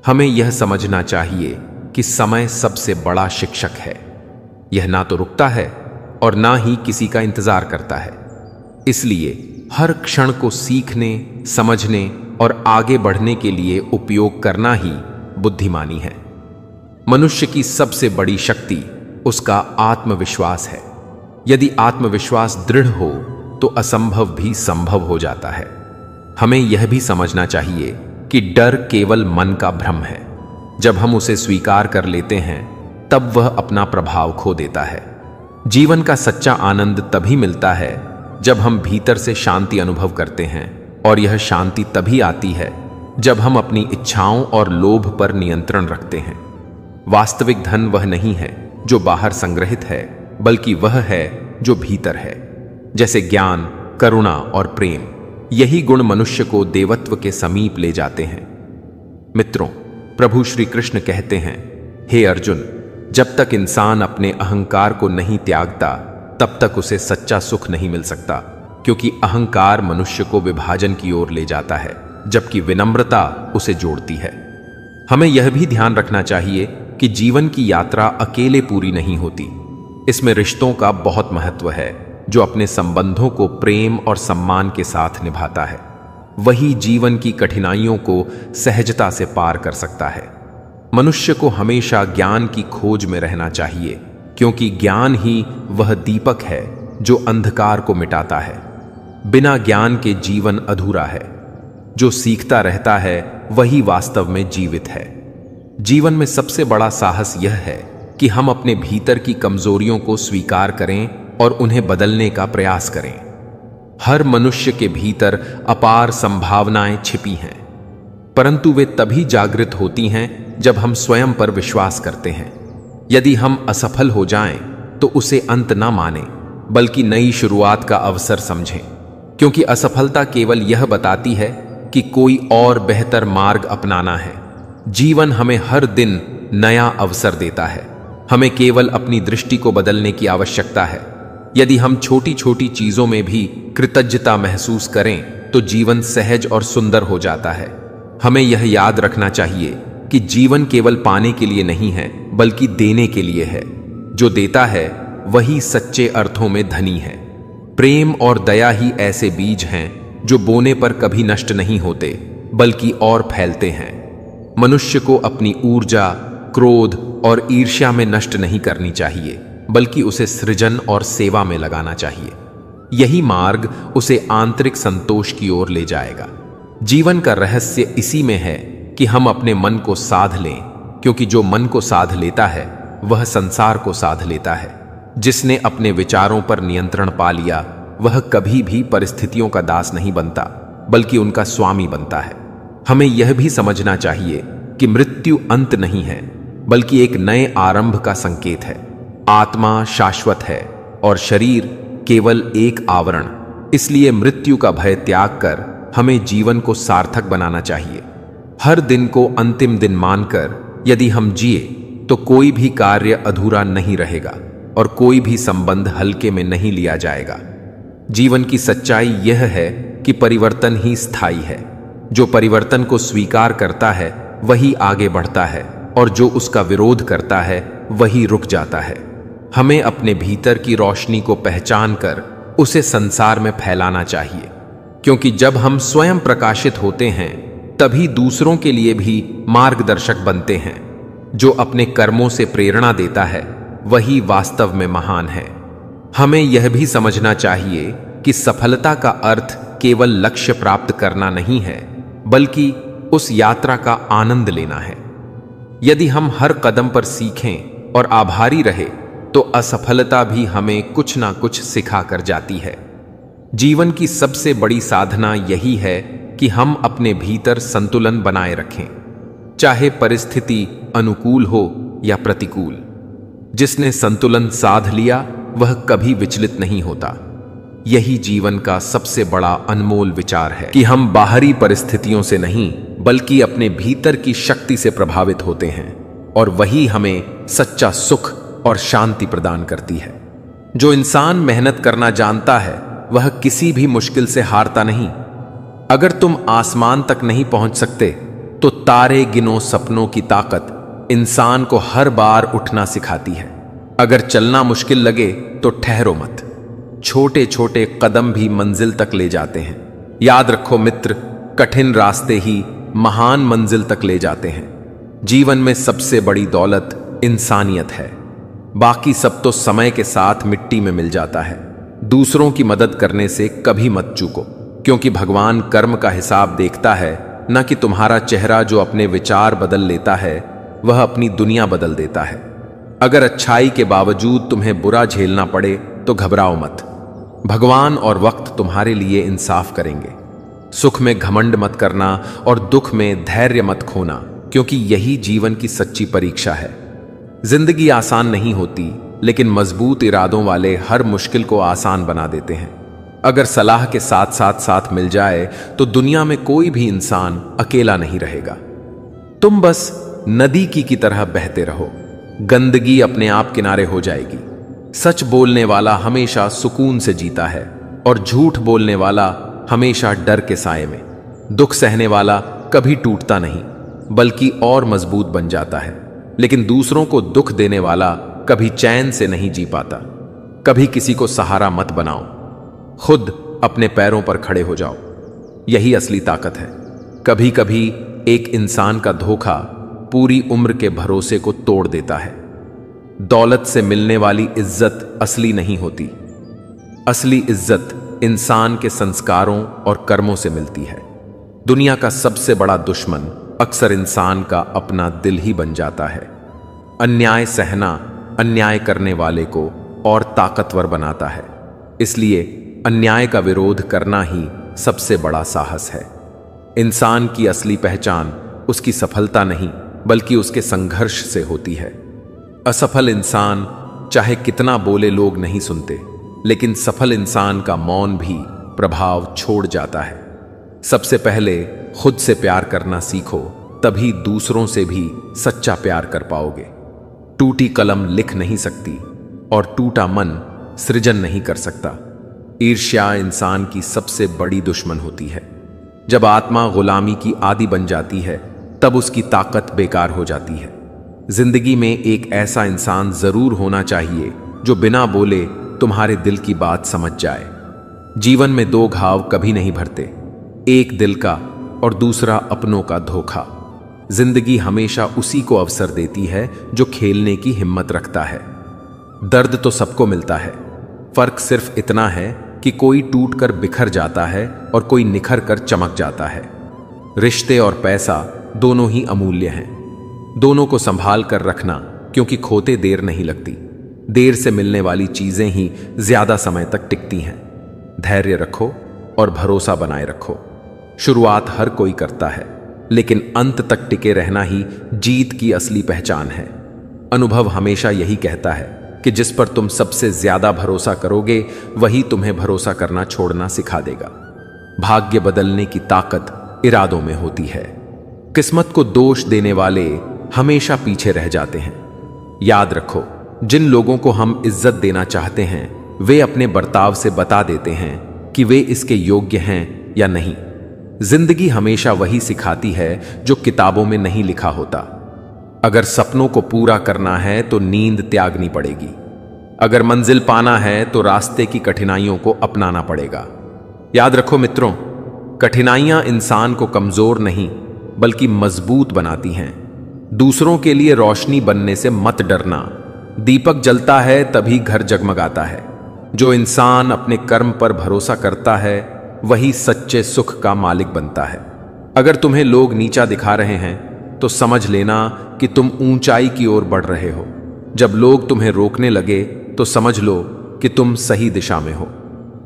हमें यह समझना चाहिए कि समय सबसे बड़ा शिक्षक है। यह ना तो रुकता है और ना ही किसी का इंतजार करता है। इसलिए हर क्षण को सीखने, समझने और आगे बढ़ने के लिए उपयोग करना ही बुद्धिमानी है। मनुष्य की सबसे बड़ी शक्ति उसका आत्मविश्वास है। यदि आत्मविश्वास दृढ़ हो तो असंभव भी संभव हो जाता है। हमें यह भी समझना चाहिए कि डर केवल मन का भ्रम है। जब हम उसे स्वीकार कर लेते हैं तब वह अपना प्रभाव खो देता है। जीवन का सच्चा आनंद तभी मिलता है जब हम भीतर से शांति अनुभव करते हैं, और यह शांति तभी आती है जब हम अपनी इच्छाओं और लोभ पर नियंत्रण रखते हैं। वास्तविक धन वह नहीं है जो बाहर संग्रहित है, बल्कि वह है जो भीतर है, जैसे ज्ञान, करुणा और प्रेम। यही गुण मनुष्य को देवत्व के समीप ले जाते हैं। मित्रों, प्रभु श्री कृष्ण कहते हैं, हे अर्जुन, जब तक इंसान अपने अहंकार को नहीं त्यागता तब तक उसे सच्चा सुख नहीं मिल सकता, क्योंकि अहंकार मनुष्य को विभाजन की ओर ले जाता है, जबकि विनम्रता उसे जोड़ती है। हमें यह भी ध्यान रखना चाहिए कि जीवन की यात्रा अकेले पूरी नहीं होती। इसमें रिश्तों का बहुत महत्व है। जो अपने संबंधों को प्रेम और सम्मान के साथ निभाता है, वही जीवन की कठिनाइयों को सहजता से पार कर सकता है। मनुष्य को हमेशा ज्ञान की खोज में रहना चाहिए, क्योंकि ज्ञान ही वह दीपक है जो अंधकार को मिटाता है। बिना ज्ञान के जीवन अधूरा है। जो सीखता रहता है वही वास्तव में जीवित है। जीवन में सबसे बड़ा साहस यह है कि हम अपने भीतर की कमजोरियों को स्वीकार करें और उन्हें बदलने का प्रयास करें। हर मनुष्य के भीतर अपार संभावनाएं छिपी हैं, परंतु वे तभी जागृत होती हैं जब हम स्वयं पर विश्वास करते हैं। यदि हम असफल हो जाएं तो उसे अंत ना मानें, बल्कि नई शुरुआत का अवसर समझें, क्योंकि असफलता केवल यह बताती है कि कोई और बेहतर मार्ग अपनाना है। जीवन हमें हर दिन नया अवसर देता है। हमें केवल अपनी दृष्टि को बदलने की आवश्यकता है। यदि हम छोटी छोटी चीजों में भी कृतज्ञता महसूस करें तो जीवन सहज और सुंदर हो जाता है। हमें यह याद रखना चाहिए कि जीवन केवल पाने के लिए नहीं है, बल्कि देने के लिए है। जो देता है वही सच्चे अर्थों में धनी है। प्रेम और दया ही ऐसे बीज हैं जो बोने पर कभी नष्ट नहीं होते, बल्कि और फैलते हैं। मनुष्य को अपनी ऊर्जा, क्रोध और ईर्ष्या में नष्ट नहीं करनी चाहिए, बल्कि उसे सृजन और सेवा में लगाना चाहिए। यही मार्ग उसे आंतरिक संतोष की ओर ले जाएगा। जीवन का रहस्य इसी में है कि हम अपने मन को साध लें, क्योंकि जो मन को साध लेता है वह संसार को साध लेता है। जिसने अपने विचारों पर नियंत्रण पा लिया वह कभी भी परिस्थितियों का दास नहीं बनता, बल्कि उनका स्वामी बनता है। हमें यह भी समझना चाहिए कि मृत्यु अंत नहीं है, बल्कि एक नए आरंभ का संकेत है। आत्मा शाश्वत है और शरीर केवल एक आवरण। इसलिए मृत्यु का भय त्याग कर हमें जीवन को सार्थक बनाना चाहिए। हर दिन को अंतिम दिन मानकर यदि हम जिए तो कोई भी कार्य अधूरा नहीं रहेगा और कोई भी संबंध हल्के में नहीं लिया जाएगा। जीवन की सच्चाई यह है कि परिवर्तन ही स्थायी है। जो परिवर्तन को स्वीकार करता है वही आगे बढ़ता है, और जो उसका विरोध करता है वही रुक जाता है। हमें अपने भीतर की रोशनी को पहचान कर उसे संसार में फैलाना चाहिए, क्योंकि जब हम स्वयं प्रकाशित होते हैं तभी दूसरों के लिए भी मार्गदर्शक बनते हैं। जो अपने कर्मों से प्रेरणा देता है वही वास्तव में महान है। हमें यह भी समझना चाहिए कि सफलता का अर्थ केवल लक्ष्य प्राप्त करना नहीं है, बल्कि उस यात्रा का आनंद लेना है। यदि हम हर कदम पर सीखें और आभारी रहे तो असफलता भी हमें कुछ ना कुछ सिखा कर जाती है। जीवन की सबसे बड़ी साधना यही है कि हम अपने भीतर संतुलन बनाए रखें, चाहे परिस्थिति अनुकूल हो या प्रतिकूल। जिसने संतुलन साध लिया वह कभी विचलित नहीं होता। यही जीवन का सबसे बड़ा अनमोल विचार है कि हम बाहरी परिस्थितियों से नहीं, बल्कि अपने भीतर की शक्ति से प्रभावित होते हैं, और वही हमें सच्चा सुख और शांति प्रदान करती है। जो इंसान मेहनत करना जानता है वह किसी भी मुश्किल से हारता नहीं। अगर तुम आसमान तक नहीं पहुंच सकते तो तारे गिनो सपनों की ताकत इंसान को हर उठना उठना सिखाती है। अगर चलना मुश्किल लगे तो ठहरो मत। छोटे छोटे कदम भी मंजिल तक ले जाते हैं। याद रखो मित्र, कठिन रास्ते ही महान मंजिल तक ले जाते हैं। जीवन में सबसे बड़ी दौलत इंसानियत है। बाकी सब तो समय के साथ मिट्टी में मिल जाता है। दूसरों की मदद करने से कभी मत चूको, क्योंकि भगवान कर्म का हिसाब देखता है, न कि तुम्हारा चेहरा। जो अपने विचार बदल लेता है वह अपनी दुनिया बदल देता है। अगर अच्छाई के बावजूद तुम्हें बुरा झेलना पड़े तो घबराओ मत। भगवान और वक्त तुम्हारे लिए इंसाफ करेंगे। सुख में घमंड मत करना और दुख में धैर्य मत खोना, क्योंकि यही जीवन की सच्ची परीक्षा है। जिंदगी आसान नहीं होती, लेकिन मजबूत इरादों वाले हर मुश्किल को आसान बना देते हैं। अगर सलाह के साथ साथ साथ मिल जाए तो दुनिया में कोई भी इंसान अकेला नहीं रहेगा। तुम बस नदी की तरह बहते रहो, गंदगी अपने आप किनारे हो जाएगी। सच बोलने वाला हमेशा सुकून से जीता है, और झूठ बोलने वाला हमेशा डर के साए में। दुख सहने वाला कभी टूटता नहीं, बल्कि और मजबूत बन जाता है। लेकिन दूसरों को दुख देने वाला कभी चैन से नहीं जी पाता। कभी किसी को सहारा मत बनाओ, खुद अपने पैरों पर खड़े हो जाओ। यही असली ताकत है। कभी कभी एक इंसान का धोखा पूरी उम्र के भरोसे को तोड़ देता है। दौलत से मिलने वाली इज्जत असली नहीं होती। असली इज्जत इंसान के संस्कारों और कर्मों से मिलती है। दुनिया का सबसे बड़ा दुश्मन अक्सर इंसान का अपना दिल ही बन जाता है। अन्याय सहना अन्याय करने वाले को और ताकतवर बनाता है। इसलिए अन्याय का विरोध करना ही सबसे बड़ा साहस है। इंसान की असली पहचान उसकी सफलता नहीं, बल्कि उसके संघर्ष से होती है। असफल इंसान चाहे कितना बोले लोग नहीं सुनते, लेकिन सफल इंसान का मौन भी प्रभाव छोड़ जाता है। सबसे पहले खुद से प्यार करना सीखो, तभी दूसरों से भी सच्चा प्यार कर पाओगे। टूटी कलम लिख नहीं सकती और टूटा मन सृजन नहीं कर सकता। ईर्ष्या इंसान की सबसे बड़ी दुश्मन होती है। जब आत्मा गुलामी की आदी बन जाती है तब उसकी ताकत बेकार हो जाती है। जिंदगी में एक ऐसा इंसान जरूर होना चाहिए जो बिना बोले तुम्हारे दिल की बात समझ जाए। जीवन में दो घाव कभी नहीं भरते, एक दिल का और दूसरा अपनों का धोखा। जिंदगी हमेशा उसी को अवसर देती है जो खेलने की हिम्मत रखता है। दर्द तो सबको मिलता है, फर्क सिर्फ इतना है कि कोई टूट कर बिखर जाता है और कोई निखर कर चमक जाता है। रिश्ते और पैसा दोनों ही अमूल्य हैं, दोनों को संभाल कर रखना, क्योंकि खोते देर नहीं लगती। देर से मिलने वाली चीजें ही ज्यादा समय तक टिकती हैं। धैर्य रखो और भरोसा बनाए रखो। शुरुआत हर कोई करता है, लेकिन अंत तक टिके रहना ही जीत की असली पहचान है। अनुभव हमेशा यही कहता है कि जिस पर तुम सबसे ज्यादा भरोसा करोगे वही तुम्हें भरोसा करना छोड़ना सिखा देगा। भाग्य बदलने की ताकत इरादों में होती है। किस्मत को दोष देने वाले हमेशा पीछे रह जाते हैं। याद रखो, जिन लोगों को हम इज्जत देना चाहते हैं वे अपने बर्ताव से बता देते हैं कि वे इसके योग्य हैं या नहीं। जिंदगी हमेशा वही सिखाती है जो किताबों में नहीं लिखा होता। अगर सपनों को पूरा करना है तो नींद त्यागनी पड़ेगी। अगर मंजिल पाना है तो रास्ते की कठिनाइयों को अपनाना पड़ेगा। याद रखो मित्रों, कठिनाइयां इंसान को कमजोर नहीं बल्कि मजबूत बनाती हैं। दूसरों के लिए रोशनी बनने से मत डरना। दीपक जलता है तभी घर जगमगाता है। जो इंसान अपने कर्म पर भरोसा करता है वही सच्चे सुख का मालिक बनता है। अगर तुम्हें लोग नीचा दिखा रहे हैं तो समझ लेना कि तुम ऊंचाई की ओर बढ़ रहे हो। जब लोग तुम्हें रोकने लगे तो समझ लो कि तुम सही दिशा में हो।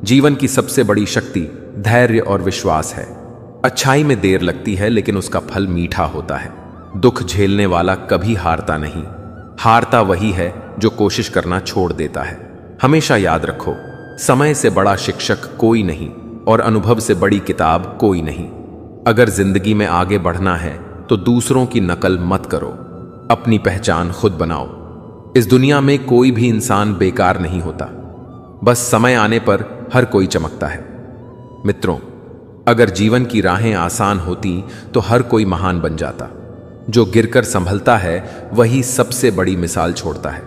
जीवन की सबसे बड़ी शक्ति धैर्य और विश्वास है। अच्छाई में देर लगती है लेकिन उसका फल मीठा होता है। दुख झेलने वाला कभी हारता नहीं, हारता वही है जो कोशिश करना छोड़ देता है। हमेशा याद रखो, समय से बड़ा शिक्षक कोई नहीं और अनुभव से बड़ी किताब कोई नहीं। अगर जिंदगी में आगे बढ़ना है तो दूसरों की नकल मत करो, अपनी पहचान खुद बनाओ। इस दुनिया में कोई भी इंसान बेकार नहीं होता, बस समय आने पर हर कोई चमकता है। मित्रों, अगर जीवन की राहें आसान होती तो हर कोई महान बन जाता। जो गिरकर संभलता है वही सबसे बड़ी मिसाल छोड़ता है।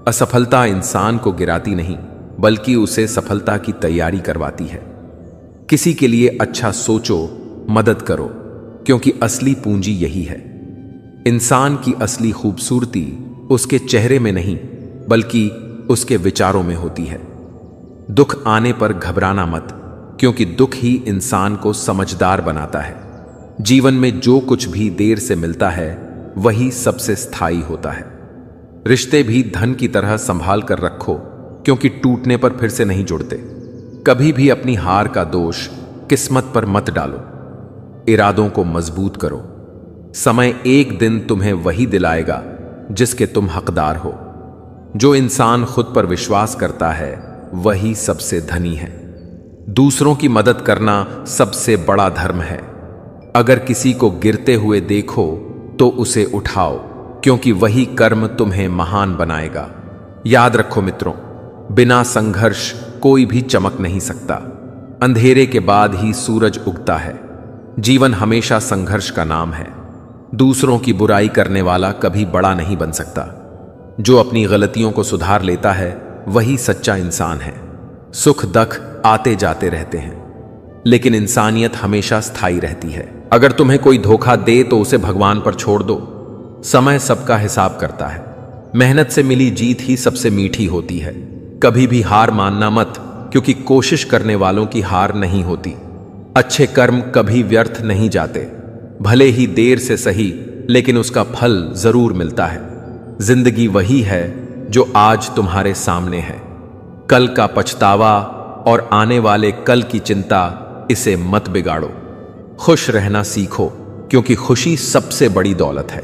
असफलता इंसान को गिराती नहीं बल्कि उसे सफलता की तैयारी करवाती है। किसी के लिए अच्छा सोचो, मदद करो, क्योंकि असली पूंजी यही है। इंसान की असली खूबसूरती उसके चेहरे में नहीं बल्कि उसके विचारों में होती है। दुख आने पर घबराना मत, क्योंकि दुख ही इंसान को समझदार बनाता है। जीवन में जो कुछ भी देर से मिलता है वही सबसे स्थायी होता है। रिश्ते भी धन की तरह संभाल कर रखो, क्योंकि टूटने पर फिर से नहीं जुड़ते। कभी भी अपनी हार का दोष किस्मत पर मत डालो। इरादों को मजबूत करो। समय एक दिन तुम्हें वही दिलाएगा जिसके तुम हकदार हो। जो इंसान खुद पर विश्वास करता है वही सबसे धनी है। दूसरों की मदद करना सबसे बड़ा धर्म है। अगर किसी को गिरते हुए देखो तो उसे उठाओ, क्योंकि वही कर्म तुम्हें महान बनाएगा। याद रखो मित्रों, बिना संघर्ष कोई भी चमक नहीं सकता। अंधेरे के बाद ही सूरज उगता है। जीवन हमेशा संघर्ष का नाम है। दूसरों की बुराई करने वाला कभी बड़ा नहीं बन सकता। जो अपनी गलतियों को सुधार लेता है वही सच्चा इंसान है। सुख दुख आते जाते रहते हैं, लेकिन इंसानियत हमेशा स्थायी रहती है। अगर तुम्हें कोई धोखा दे तो उसे भगवान पर छोड़ दो। समय सबका हिसाब करता है। मेहनत से मिली जीत ही सबसे मीठी होती है। कभी भी हार मानना मत, क्योंकि कोशिश करने वालों की हार नहीं होती। अच्छे कर्म कभी व्यर्थ नहीं जाते। भले ही देर से सही, लेकिन उसका फल जरूर मिलता है। जिंदगी वही है जो आज तुम्हारे सामने है। कल का पछतावा और आने वाले कल की चिंता, इसे मत बिगाड़ो। खुश रहना सीखो, क्योंकि खुशी सबसे बड़ी दौलत है।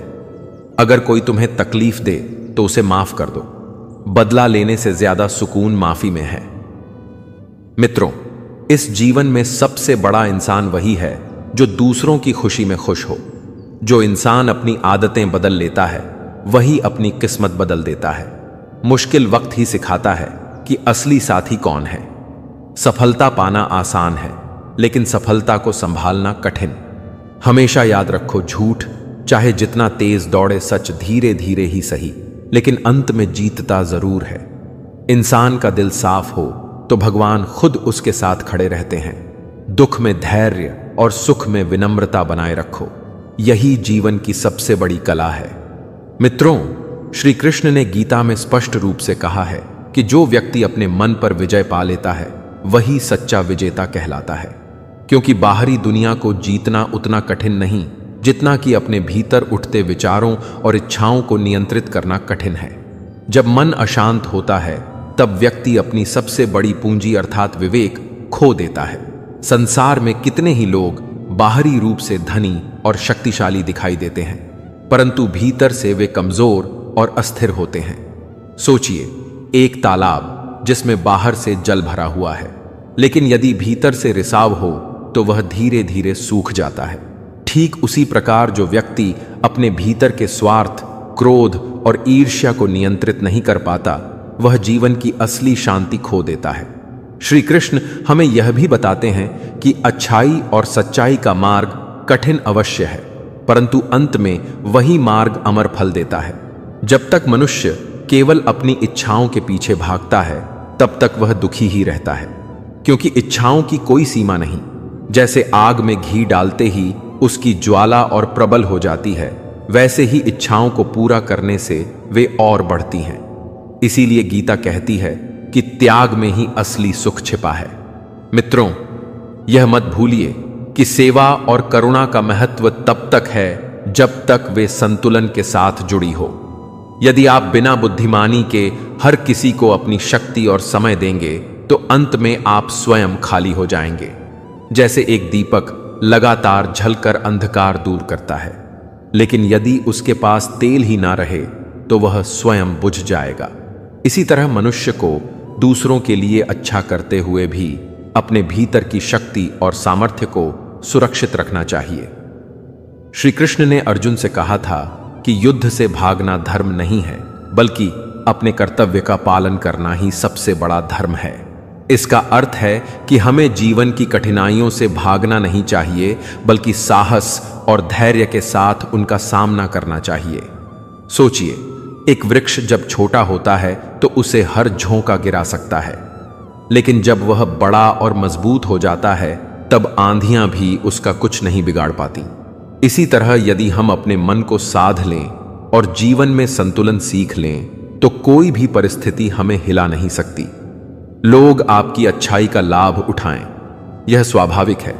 अगर कोई तुम्हें तकलीफ दे तो उसे माफ कर दो। बदला लेने से ज्यादा सुकून माफी में है। मित्रों, इस जीवन में सबसे बड़ा इंसान वही है जो दूसरों की खुशी में खुश हो। जो इंसान अपनी आदतें बदल लेता है वही अपनी किस्मत बदल देता है। मुश्किल वक्त ही सिखाता है कि असली साथी कौन है। सफलता पाना आसान है, लेकिन सफलता को संभालना कठिन। हमेशा याद रखो, झूठ चाहे जितना तेज दौड़े, सच धीरे धीरे ही सही, लेकिन अंत में जीतता जरूर है। इंसान का दिल साफ हो तो भगवान खुद उसके साथ खड़े रहते हैं। दुख में धैर्य और सुख में विनम्रता बनाए रखो, यही जीवन की सबसे बड़ी कला है। मित्रों, श्री कृष्ण ने गीता में स्पष्ट रूप से कहा है कि जो व्यक्ति अपने मन पर विजय पा लेता है वही सच्चा विजेता कहलाता है। क्योंकि बाहरी दुनिया को जीतना उतना कठिन नहीं जितना कि अपने भीतर उठते विचारों और इच्छाओं को नियंत्रित करना कठिन है। जब मन अशांत होता है तब व्यक्ति अपनी सबसे बड़ी पूंजी अर्थात विवेक खो देता है। संसार में कितने ही लोग बाहरी रूप से धनी और शक्तिशाली दिखाई देते हैं, परंतु भीतर से वे कमजोर और अस्थिर होते हैं। सोचिए, एक तालाब जिसमें बाहर से जल भरा हुआ है, लेकिन यदि भीतर से रिसाव हो तो वह धीरे धीरे सूख जाता है। ठीक उसी प्रकार जो व्यक्ति अपने भीतर के स्वार्थ, क्रोध और ईर्ष्या को नियंत्रित नहीं कर पाता, वह जीवन की असली शांति खो देता है। श्री कृष्ण हमें यह भी बताते हैं कि अच्छाई और सच्चाई का मार्ग कठिन अवश्य है, परंतु अंत में वही मार्ग अमर फल देता है। जब तक मनुष्य केवल अपनी इच्छाओं के पीछे भागता है तब तक वह दुखी ही रहता है, क्योंकि इच्छाओं की कोई सीमा नहीं। जैसे आग में घी डालते ही उसकी ज्वाला और प्रबल हो जाती है, वैसे ही इच्छाओं को पूरा करने से वे और बढ़ती हैं। इसीलिए गीता कहती है कि त्याग में ही असली सुख छिपा है। मित्रों, यह मत भूलिए कि सेवा और करुणा का महत्व तब तक है जब तक वे संतुलन के साथ जुड़ी हो। यदि आप बिना बुद्धिमानी के हर किसी को अपनी शक्ति और समय देंगे तो अंत में आप स्वयं खाली हो जाएंगे। जैसे एक दीपक लगातार झलकर अंधकार दूर करता है, लेकिन यदि उसके पास तेल ही ना रहे तो वह स्वयं बुझ जाएगा। इसी तरह मनुष्य को दूसरों के लिए अच्छा करते हुए भी अपने भीतर की शक्ति और सामर्थ्य को सुरक्षित रखना चाहिए। श्री कृष्ण ने अर्जुन से कहा था कि युद्ध से भागना धर्म नहीं है, बल्कि अपने कर्तव्य का पालन करना ही सबसे बड़ा धर्म है। इसका अर्थ है कि हमें जीवन की कठिनाइयों से भागना नहीं चाहिए, बल्कि साहस और धैर्य के साथ उनका सामना करना चाहिए। सोचिए, एक वृक्ष जब छोटा होता है तो उसे हर झोंका गिरा सकता है, लेकिन जब वह बड़ा और मजबूत हो जाता है तब आंधियां भी उसका कुछ नहीं बिगाड़ पाती। इसी तरह यदि हम अपने मन को साध लें और जीवन में संतुलन सीख लें तो कोई भी परिस्थिति हमें हिला नहीं सकती। लोग आपकी अच्छाई का लाभ उठाएं, यह स्वाभाविक है,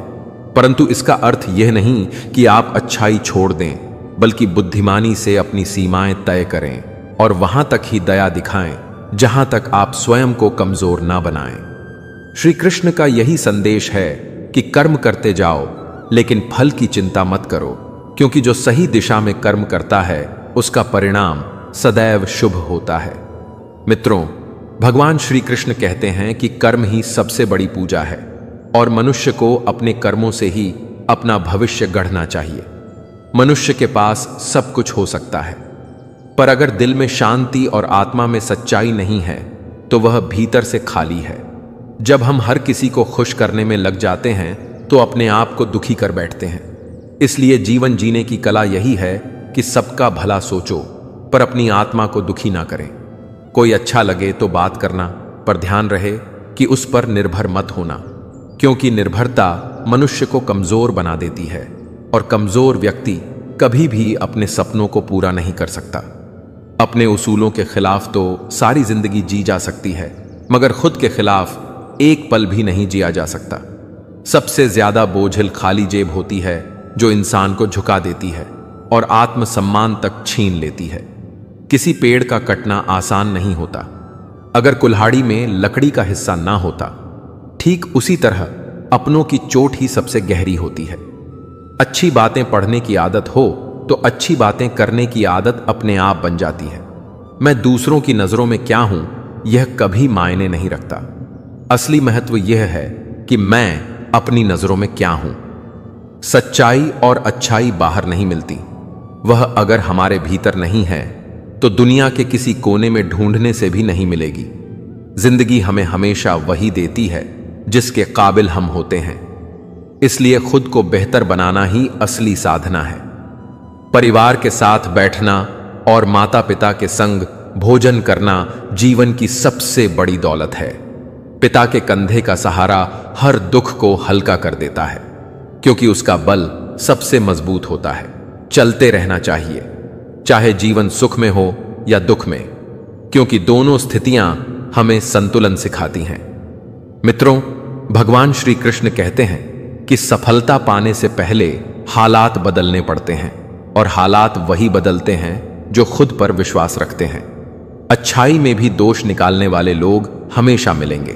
परंतु इसका अर्थ यह नहीं कि आप अच्छाई छोड़ दें, बल्कि बुद्धिमानी से अपनी सीमाएं तय करें और वहां तक ही दया दिखाएं जहां तक आप स्वयं को कमजोर ना बनाएं। श्री कृष्ण का यही संदेश है कि कर्म करते जाओ, लेकिन फल की चिंता मत करो, क्योंकि जो सही दिशा में कर्म करता है उसका परिणाम सदैव शुभ होता है। मित्रों, भगवान श्री कृष्ण कहते हैं कि कर्म ही सबसे बड़ी पूजा है और मनुष्य को अपने कर्मों से ही अपना भविष्य गढ़ना चाहिए। मनुष्य के पास सब कुछ हो सकता है, पर अगर दिल में शांति और आत्मा में सच्चाई नहीं है तो वह भीतर से खाली है। जब हम हर किसी को खुश करने में लग जाते हैं तो अपने आप को दुखी कर बैठते हैं। इसलिए जीवन जीने की कला यही है कि सबका भला सोचो, पर अपनी आत्मा को दुखी ना करें। कोई अच्छा लगे तो बात करना, पर ध्यान रहे कि उस पर निर्भर मत होना, क्योंकि निर्भरता मनुष्य को कमजोर बना देती है और कमजोर व्यक्ति कभी भी अपने सपनों को पूरा नहीं कर सकता। अपने उसूलों के खिलाफ तो सारी जिंदगी जी जा सकती है, मगर खुद के खिलाफ एक पल भी नहीं जिया जा सकता। सबसे ज्यादा बोझिल खाली जेब होती है जो इंसान को झुका देती है और आत्मसम्मान तक छीन लेती है। किसी पेड़ का कटना आसान नहीं होता अगर कुल्हाड़ी में लकड़ी का हिस्सा ना होता। ठीक उसी तरह अपनों की चोट ही सबसे गहरी होती है। अच्छी बातें पढ़ने की आदत हो तो अच्छी बातें करने की आदत अपने आप बन जाती है। मैं दूसरों की नजरों में क्या हूं यह कभी मायने नहीं रखता। असली महत्व यह है कि मैं अपनी नजरों में क्या हूं। सच्चाई और अच्छाई बाहर नहीं मिलती, वह अगर हमारे भीतर नहीं है तो दुनिया के किसी कोने में ढूंढने से भी नहीं मिलेगी। जिंदगी हमें हमेशा वही देती है जिसके काबिल हम होते हैं। इसलिए खुद को बेहतर बनाना ही असली साधना है। परिवार के साथ बैठना और माता पिता के संग भोजन करना जीवन की सबसे बड़ी दौलत है। पिता के कंधे का सहारा हर दुख को हल्का कर देता है, क्योंकि उसका बल सबसे मजबूत होता है। चलते रहना चाहिए, चाहे जीवन सुख में हो या दुख में, क्योंकि दोनों स्थितियां हमें संतुलन सिखाती हैं। मित्रों, भगवान श्री कृष्ण कहते हैं कि सफलता पाने से पहले हालात बदलने पड़ते हैं, और हालात वही बदलते हैं जो खुद पर विश्वास रखते हैं। अच्छाई में भी दोष निकालने वाले लोग हमेशा मिलेंगे,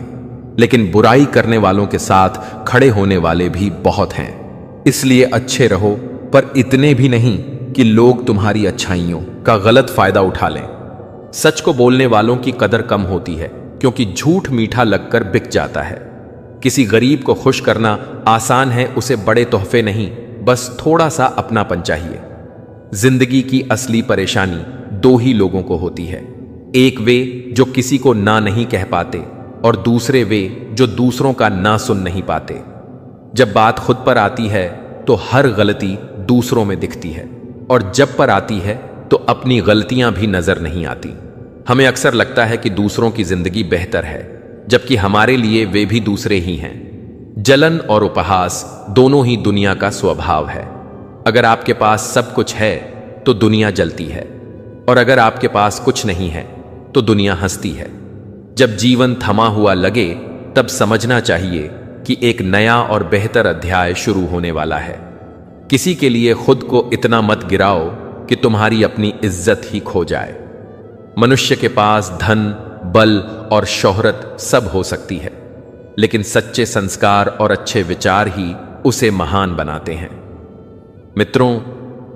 लेकिन बुराई करने वालों के साथ खड़े होने वाले भी बहुत हैं। इसलिए अच्छे रहो, पर इतने भी नहीं कि लोग तुम्हारी अच्छाइयों का गलत फायदा उठा लें। सच को बोलने वालों की कदर कम होती है, क्योंकि झूठ मीठा लगकर बिक जाता है। किसी गरीब को खुश करना आसान है, उसे बड़े तोहफे नहीं, बस थोड़ा सा अपनापन चाहिए। जिंदगी की असली परेशानी दो ही लोगों को होती है, एक वे जो किसी को ना नहीं कह पाते, और दूसरे वे जो दूसरों का ना सुन नहीं पाते। जब बात खुद पर आती है तो हर गलती दूसरों में दिखती है, और जब पर आती है तो अपनी गलतियां भी नजर नहीं आती। हमें अक्सर लगता है कि दूसरों की जिंदगी बेहतर है, जबकि हमारे लिए वे भी दूसरे ही हैं। जलन और उपहास दोनों ही दुनिया का स्वभाव है। अगर आपके पास सब कुछ है तो दुनिया जलती है, और अगर आपके पास कुछ नहीं है तो दुनिया हंसती है। जब जीवन थमा हुआ लगे तब समझना चाहिए कि एक नया और बेहतर अध्याय शुरू होने वाला है। किसी के लिए खुद को इतना मत गिराओ कि तुम्हारी अपनी इज्जत ही खो जाए। मनुष्य के पास धन, बल और शोहरत सब हो सकती है, लेकिन सच्चे संस्कार और अच्छे विचार ही उसे महान बनाते हैं। मित्रों,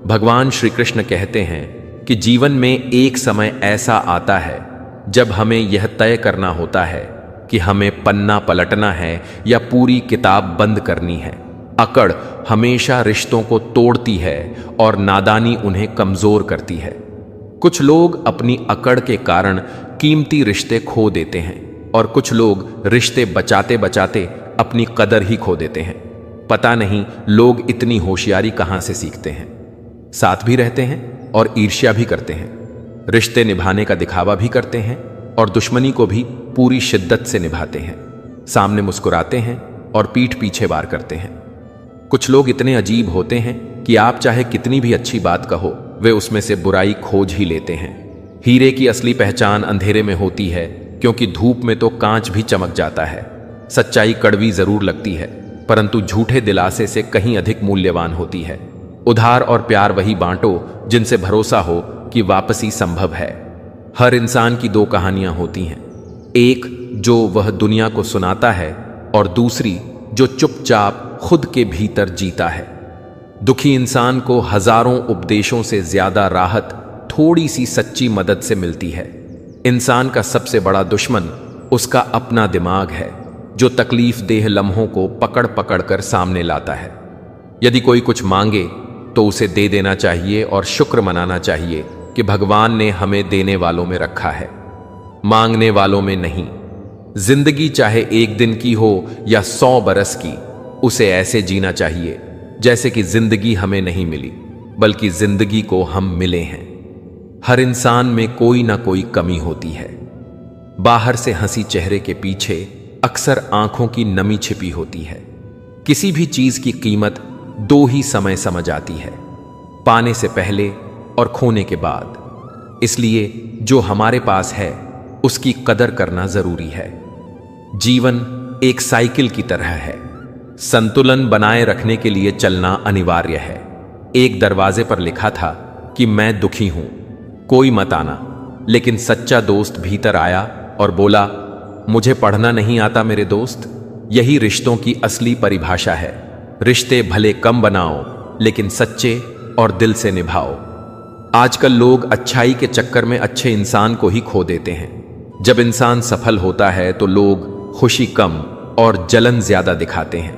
भगवान श्री कृष्ण कहते हैं कि जीवन में एक समय ऐसा आता है जब हमें यह तय करना होता है कि हमें पन्ना पलटना है या पूरी किताब बंद करनी है। अकड़ हमेशा रिश्तों को तोड़ती है और नादानी उन्हें कमजोर करती है। कुछ लोग अपनी अकड़ के कारण कीमती रिश्ते खो देते हैं, और कुछ लोग रिश्ते बचाते बचाते अपनी कदर ही खो देते हैं। पता नहीं लोग इतनी होशियारी कहां से सीखते हैं। साथ भी रहते हैं और ईर्ष्या भी करते हैं, रिश्ते निभाने का दिखावा भी करते हैं और दुश्मनी को भी पूरी शिद्दत से निभाते हैं। सामने मुस्कुराते हैं और पीठ पीछे वार करते हैं। कुछ लोग इतने अजीब होते हैं कि आप चाहे कितनी भी अच्छी बात कहो, वे उसमें से बुराई खोज ही लेते हैं। हीरे की असली पहचान अंधेरे में होती है, क्योंकि धूप में तो कांच भी चमक जाता है। सच्चाई कड़वी जरूर लगती है, परंतु झूठे दिलासे से कहीं अधिक मूल्यवान होती है। उधार और प्यार वही बांटो जिनसे भरोसा हो कि वापसी संभव है। हर इंसान की दो कहानियां होती हैं, एक जो वह दुनिया को सुनाता है और दूसरी जो चुपचाप खुद के भीतर जीता है। दुखी इंसान को हजारों उपदेशों से ज्यादा राहत थोड़ी सी सच्ची मदद से मिलती है। इंसान का सबसे बड़ा दुश्मन उसका अपना दिमाग है, जो तकलीफ देह लम्हों को पकड़ पकड़ कर सामने लाता है। यदि कोई कुछ मांगे तो उसे दे देना चाहिए और शुक्र मनाना चाहिए कि भगवान ने हमें देने वालों में रखा है, मांगने वालों में नहीं। जिंदगी चाहे एक दिन की हो या 100 बरस की, उसे ऐसे जीना चाहिए जैसे कि जिंदगी हमें नहीं मिली, बल्कि जिंदगी को हम मिले हैं। हर इंसान में कोई ना कोई कमी होती है। बाहर से हंसी चेहरे के पीछे अक्सर आंखों की नमी छिपी होती है। किसी भी चीज की कीमत दो ही समय समझ आती है, पाने से पहले और खोने के बाद। इसलिए जो हमारे पास है उसकी कदर करना जरूरी है। जीवन एक साइकिल की तरह है, संतुलन बनाए रखने के लिए चलना अनिवार्य है। एक दरवाजे पर लिखा था कि मैं दुखी हूं, कोई मत आना, लेकिन सच्चा दोस्त भीतर आया और बोला, मुझे पढ़ना नहीं आता मेरे दोस्त। यही रिश्तों की असली परिभाषा है। रिश्ते भले कम बनाओ, लेकिन सच्चे और दिल से निभाओ। आजकल लोग अच्छाई के चक्कर में अच्छे इंसान को ही खो देते हैं। जब इंसान सफल होता है तो लोग खुशी कम और जलन ज्यादा दिखाते हैं।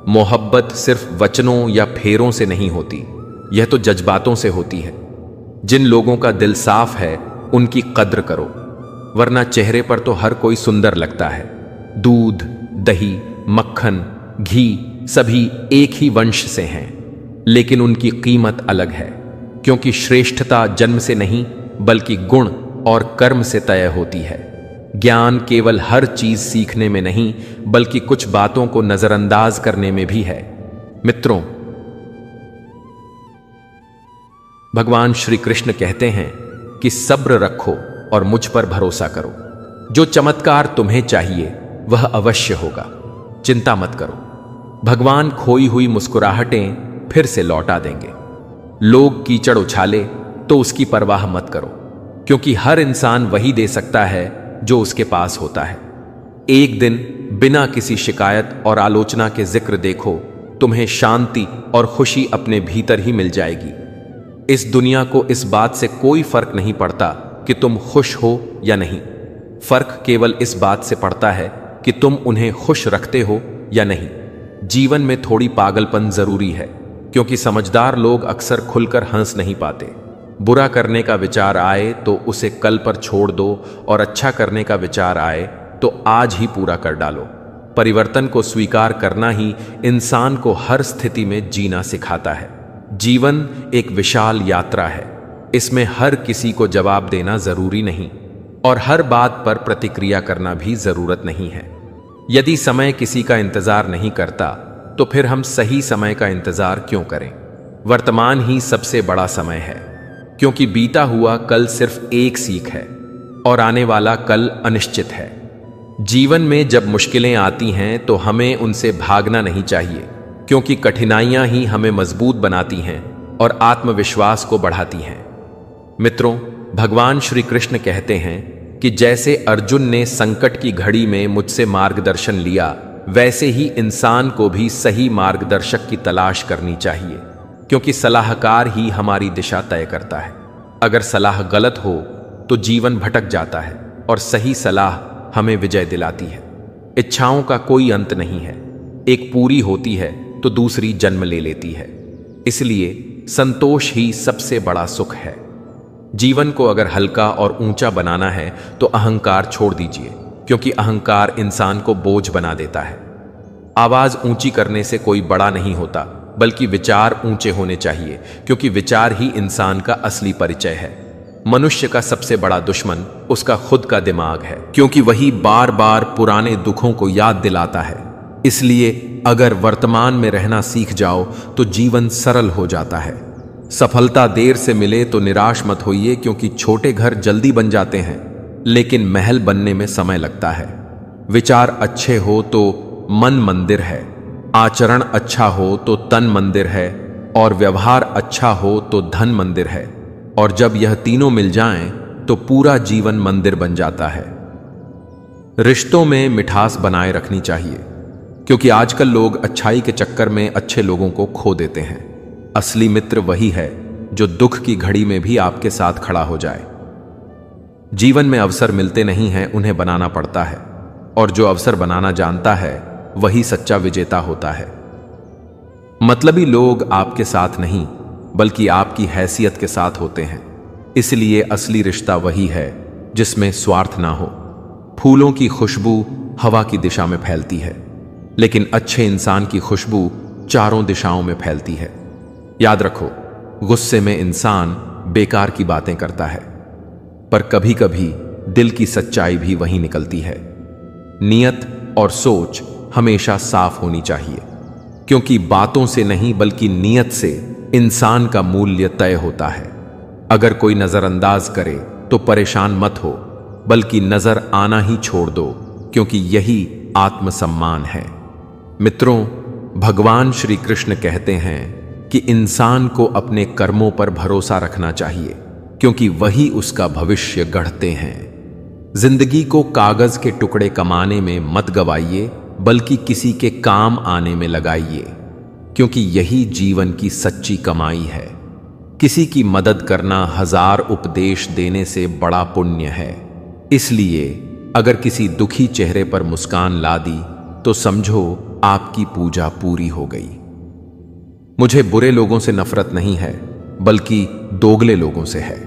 मोहब्बत सिर्फ वचनों या फेरों से नहीं होती, यह तो जज्बातों से होती है। जिन लोगों का दिल साफ है उनकी कद्र करो, वरना चेहरे पर तो हर कोई सुंदर लगता है। दूध, दही, मक्खन, घी सभी एक ही वंश से हैं, लेकिन उनकी कीमत अलग है, क्योंकि श्रेष्ठता जन्म से नहीं बल्कि गुण और कर्म से तय होती है। ज्ञान केवल हर चीज सीखने में नहीं बल्कि कुछ बातों को नजरअंदाज करने में भी है। मित्रों, भगवान श्री कृष्ण कहते हैं कि सब्र रखो और मुझ पर भरोसा करो। जो चमत्कार तुम्हें चाहिए वह अवश्य होगा, चिंता मत करो। भगवान खोई हुई मुस्कुराहटें फिर से लौटा देंगे। लोग कीचड़ उछाले तो उसकी परवाह मत करो, क्योंकि हर इंसान वही दे सकता है जो उसके पास होता है। एक दिन बिना किसी शिकायत और आलोचना के जिक्र देखो, तुम्हें शांति और खुशी अपने भीतर ही मिल जाएगी। इस दुनिया को इस बात से कोई फर्क नहीं पड़ता कि तुम खुश हो या नहीं। फर्क केवल इस बात से पड़ता है कि तुम उन्हें खुश रखते हो या नहीं। जीवन में थोड़ी पागलपन जरूरी है, क्योंकि समझदार लोग अक्सर खुलकर हंस नहीं पाते। बुरा करने का विचार आए तो उसे कल पर छोड़ दो, और अच्छा करने का विचार आए तो आज ही पूरा कर डालो। परिवर्तन को स्वीकार करना ही इंसान को हर स्थिति में जीना सिखाता है। जीवन एक विशाल यात्रा है, इसमें हर किसी को जवाब देना जरूरी नहीं और हर बात पर प्रतिक्रिया करना भी जरूरत नहीं है। यदि समय किसी का इंतजार नहीं करता तो फिर हम सही समय का इंतजार क्यों करें। वर्तमान ही सबसे बड़ा समय है, क्योंकि बीता हुआ कल सिर्फ एक सीख है और आने वाला कल अनिश्चित है। जीवन में जब मुश्किलें आती हैं तो हमें उनसे भागना नहीं चाहिए, क्योंकि कठिनाइयां ही हमें मजबूत बनाती हैं और आत्मविश्वास को बढ़ाती हैं। मित्रों, भगवान श्री कृष्ण कहते हैं कि जैसे अर्जुन ने संकट की घड़ी में मुझसे मार्गदर्शन लिया, वैसे ही इंसान को भी सही मार्गदर्शक की तलाश करनी चाहिए, क्योंकि सलाहकार ही हमारी दिशा तय करता है। अगर सलाह गलत हो तो जीवन भटक जाता है और सही सलाह हमें विजय दिलाती है। इच्छाओं का कोई अंत नहीं है, एक पूरी होती है तो दूसरी जन्म ले लेती है। इसलिए संतोष ही सबसे बड़ा सुख है। जीवन को अगर हल्का और ऊंचा बनाना है तो अहंकार छोड़ दीजिए, क्योंकि अहंकार इंसान को बोझ बना देता है। आवाज ऊंची करने से कोई बड़ा नहीं होता, बल्कि विचार ऊंचे होने चाहिए, क्योंकि विचार ही इंसान का असली परिचय है। मनुष्य का सबसे बड़ा दुश्मन उसका खुद का दिमाग है, क्योंकि वही बार बार पुराने दुखों को याद दिलाता है। इसलिए अगर वर्तमान में रहना सीख जाओ तो जीवन सरल हो जाता है। सफलता देर से मिले तो निराश मत होइए, क्योंकि छोटे घर जल्दी बन जाते हैं, लेकिन महल बनने में समय लगता है। विचार अच्छे हो तो मन मंदिर है, आचरण अच्छा हो तो तन मंदिर है, और व्यवहार अच्छा हो तो धन मंदिर है। और जब यह तीनों मिल जाएं तो पूरा जीवन मंदिर बन जाता है। रिश्तों में मिठास बनाए रखनी चाहिए, क्योंकि आजकल लोग अच्छाई के चक्कर में अच्छे लोगों को खो देते हैं। असली मित्र वही है जो दुख की घड़ी में भी आपके साथ खड़ा हो जाए। जीवन में अवसर मिलते नहीं हैं, उन्हें बनाना पड़ता है, और जो अवसर बनाना जानता है वही सच्चा विजेता होता है। मतलबी लोग आपके साथ नहीं बल्कि आपकी हैसियत के साथ होते हैं। इसलिए असली रिश्ता वही है जिसमें स्वार्थ ना हो। फूलों की खुशबू हवा की दिशा में फैलती है, लेकिन अच्छे इंसान की खुशबू चारों दिशाओं में फैलती है। याद रखो, गुस्से में इंसान बेकार की बातें करता है, पर कभी कभी दिल की सच्चाई भी वहीं निकलती है। नियत और सोच हमेशा साफ होनी चाहिए, क्योंकि बातों से नहीं बल्कि नियत से इंसान का मूल्य तय होता है। अगर कोई नजरअंदाज करे तो परेशान मत हो, बल्कि नजर आना ही छोड़ दो, क्योंकि यही आत्मसम्मान है। मित्रों, भगवान श्री कृष्ण कहते हैं कि इंसान को अपने कर्मों पर भरोसा रखना चाहिए, क्योंकि वही उसका भविष्य गढ़ते हैं। जिंदगी को कागज के टुकड़े कमाने में मत गवाइए, बल्कि किसी के काम आने में लगाइए, क्योंकि यही जीवन की सच्ची कमाई है। किसी की मदद करना 1000 उपदेश देने से बड़ा पुण्य है। इसलिए अगर किसी दुखी चेहरे पर मुस्कान ला दी तो समझो आपकी पूजा पूरी हो गई। मुझे बुरे लोगों से नफरत नहीं है, बल्कि दोगले लोगों से है,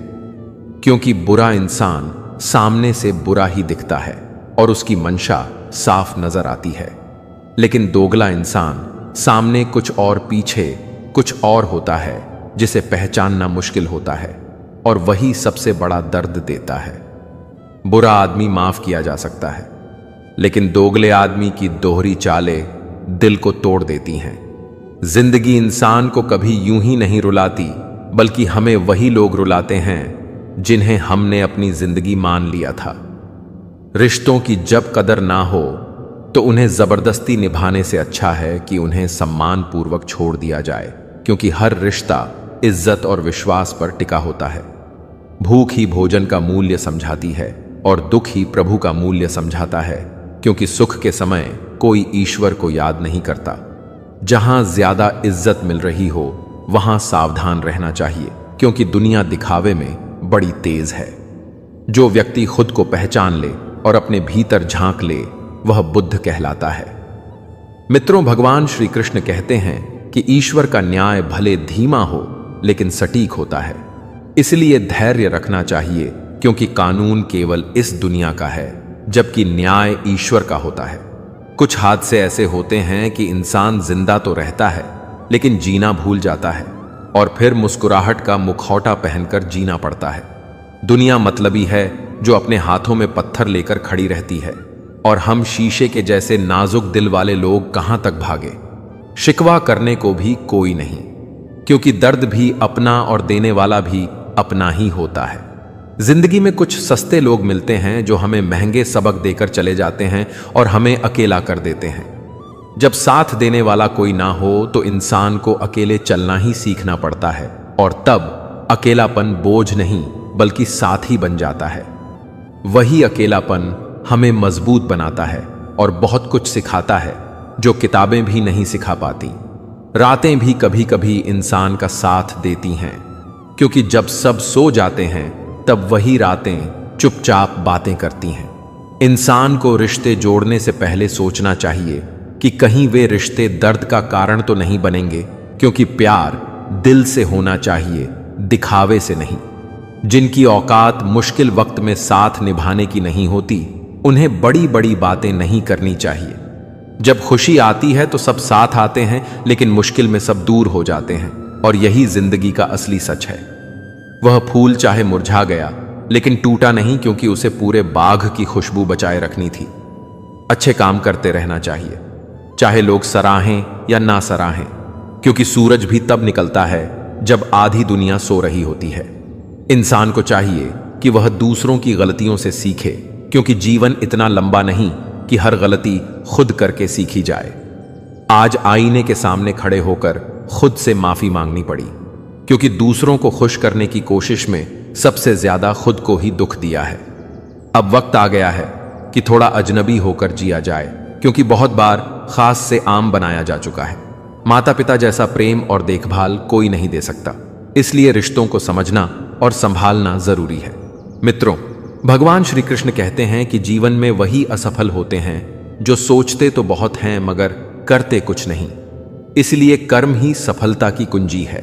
क्योंकि बुरा इंसान सामने से बुरा ही दिखता है और उसकी मंशा साफ नजर आती है, लेकिन दोगला इंसान सामने कुछ और पीछे कुछ और होता है जिसे पहचानना मुश्किल होता है, और वही सबसे बड़ा दर्द देता है। बुरा आदमी माफ किया जा सकता है, लेकिन दोगले आदमी की दोहरी चालें दिल को तोड़ देती हैं। जिंदगी इंसान को कभी यूं ही नहीं रुलाती, बल्कि हमें वही लोग रुलाते हैं जिन्हें हमने अपनी जिंदगी मान लिया था। रिश्तों की जब कदर ना हो तो उन्हें जबरदस्ती निभाने से अच्छा है कि उन्हें सम्मान पूर्वक छोड़ दिया जाए, क्योंकि हर रिश्ता इज्जत और विश्वास पर टिका होता है। भूख ही भोजन का मूल्य समझाती है और दुख ही प्रभु का मूल्य समझाता है, क्योंकि सुख के समय कोई ईश्वर को याद नहीं करता। जहां ज्यादा इज्जत मिल रही हो वहां सावधान रहना चाहिए, क्योंकि दुनिया दिखावे में बड़ी तेज है। जो व्यक्ति खुद को पहचान ले और अपने भीतर झांक ले वह बुद्ध कहलाता है। मित्रों, भगवान श्री कृष्ण कहते हैं कि ईश्वर का न्याय भले धीमा हो लेकिन सटीक होता है। इसलिए धैर्य रखना चाहिए, क्योंकि कानून केवल इस दुनिया का है, जबकि न्याय ईश्वर का होता है। कुछ हादसे ऐसे होते हैं कि इंसान जिंदा तो रहता है लेकिन जीना भूल जाता है, और फिर मुस्कुराहट का मुखौटा पहनकर जीना पड़ता है। दुनिया मतलबी है जो अपने हाथों में पत्थर लेकर खड़ी रहती है, और हम शीशे के जैसे नाजुक दिल वाले लोग कहां तक भागे। शिकवा करने को भी कोई नहीं, क्योंकि दर्द भी अपना और देने वाला भी अपना ही होता है। जिंदगी में कुछ सस्ते लोग मिलते हैं जो हमें महंगे सबक देकर चले जाते हैं और हमें अकेला कर देते हैं। जब साथ देने वाला कोई ना हो तो इंसान को अकेले चलना ही सीखना पड़ता है, और तब अकेलापन बोझ नहीं बल्कि साथी बन जाता है। वही अकेलापन हमें मजबूत बनाता है और बहुत कुछ सिखाता है जो किताबें भी नहीं सिखा पाती। रातें भी कभी कभी इंसान का साथ देती हैं, क्योंकि जब सब सो जाते हैं तब वही रातें चुपचाप बातें करती हैं। इंसान को रिश्ते जोड़ने से पहले सोचना चाहिए कि कहीं वे रिश्ते दर्द का कारण तो नहीं बनेंगे, क्योंकि प्यार दिल से होना चाहिए, दिखावे से नहीं। जिनकी औकात मुश्किल वक्त में साथ निभाने की नहीं होती, उन्हें बड़ी बड़ी बातें नहीं करनी चाहिए। जब खुशी आती है तो सब साथ आते हैं, लेकिन मुश्किल में सब दूर हो जाते हैं, और यही जिंदगी का असली सच है। वह फूल चाहे मुरझा गया लेकिन टूटा नहीं, क्योंकि उसे पूरे बाग की खुशबू बचाए रखनी थी। अच्छे काम करते रहना चाहिए, चाहे लोग सराहें या ना सराहें, क्योंकि सूरज भी तब निकलता है जब आधी दुनिया सो रही होती है। इंसान को चाहिए कि वह दूसरों की गलतियों से सीखे, क्योंकि जीवन इतना लंबा नहीं कि हर गलती खुद करके सीखी जाए। आज आईने के सामने खड़े होकर खुद से माफी मांगनी पड़ी, क्योंकि दूसरों को खुश करने की कोशिश में सबसे ज्यादा खुद को ही दुख दिया है। अब वक्त आ गया है कि थोड़ा अजनबी होकर जिया जाए, क्योंकि बहुत बार खास से आम बनाया जा चुका है। माता पिता जैसा प्रेम और देखभाल कोई नहीं दे सकता, इसलिए रिश्तों को समझना और संभालना जरूरी है। मित्रों, भगवान श्री कृष्ण कहते हैं कि जीवन में वही असफल होते हैं जो सोचते तो बहुत हैं मगर करते कुछ नहीं। इसलिए कर्म ही सफलता की कुंजी है।